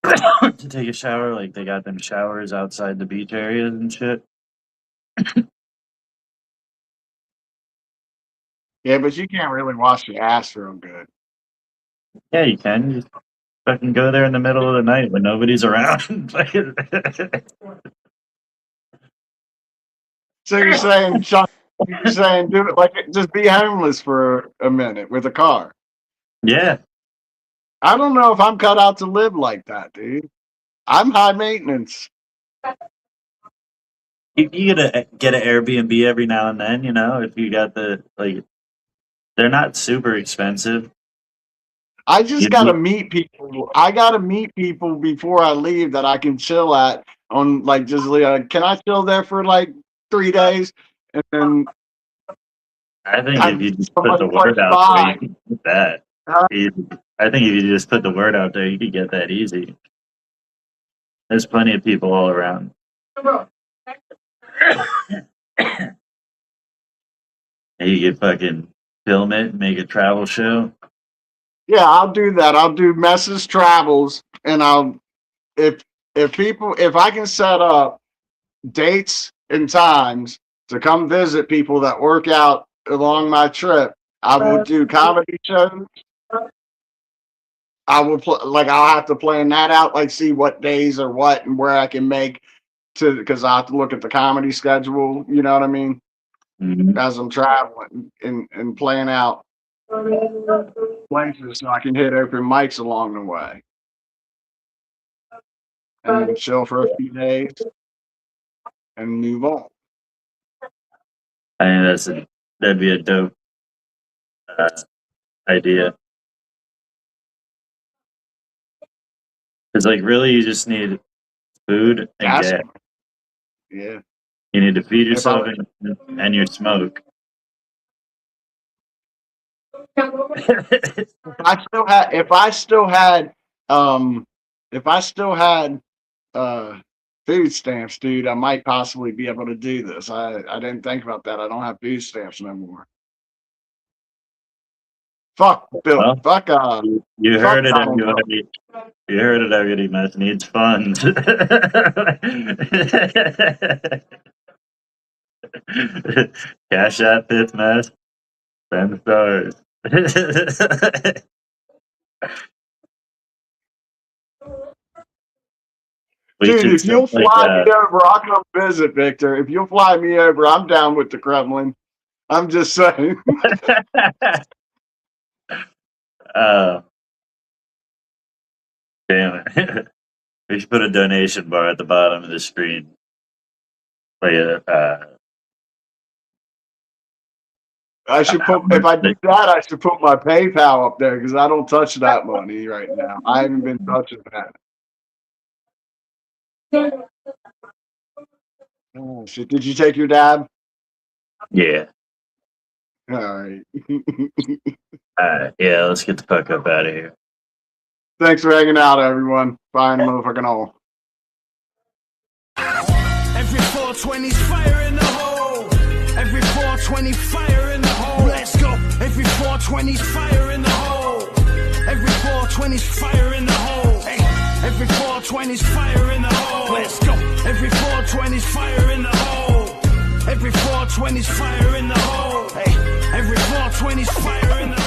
to take a shower. Like they got them showers outside the beach areas and shit. Yeah, but you can't really wash your ass real good. Yeah, you can. You fucking go there in the middle of the night when nobody's around. So you're saying, Sean, you're saying do it like just be homeless for a minute with a car. Yeah. I don't know if I'm cut out to live like that, dude. I'm high maintenance. You gotta get an Airbnb every now and then, you know, if you got the, like, they're not super expensive. I just You- gotta meet people. I gotta meet people before I leave that I can chill at on like just can I chill there for like 3 days and then I think I'm if you just put somebody the word close out by. there, you can get that. Huh? Easy. I think if you just put the word out there, you could get that easy. There's plenty of people all around. You could fucking film it, make a travel show. Yeah, I'll do that. I'll do Messes Travels, and if if I can set up dates and times to come visit people that work out along my trip, I will do comedy shows. I will I'll have to plan that out, like see what days or what and where I can make because I have to look at the comedy schedule. You know what I mean? Mhm. As I'm traveling and plan out places so I can hit open mics along the way. And then chill for a few days and move on. I think that'd be a dope idea. It's like really, you just need food and Gas. gas. Yeah. You need to feed If yourself and your smoke. If I still had food stamps, dude, I might possibly be able to do this. I didn't think about that. I don't have food stamps no more. Fuck Bill. Well, Fuck You fuck heard it, Donald Trump. everybody. You heard it, everybody. Mess needs funds. Cash App Fifth Mess. 10 stars. We Dude, should if you'll send, fly me over, I'll come visit, Victor. If you'll fly me over, I'm down with the Kremlin. I'm just saying. Damn it. We should put a donation bar at the bottom of the screen. Like I should put if I do that, I should put my PayPal up there because I don't touch that money right now. I haven't been touching that. Oh shit! Did you take your dab? yeah. All right. Alright, yeah, let's get the fuck up out of here. Thanks for hanging out, everyone. Bye in the motherfucking hole. Every 420's fire in the hole. Every 420 fire in the hole. Let's go. Every 420's fire in the hole. Every 420's fire in the hole. Hey. Every 420's fire in the hole. Let's go. Every 420's fire in the hole. Every 420's fire in the hole. Hey. Every 420's fire in the hole.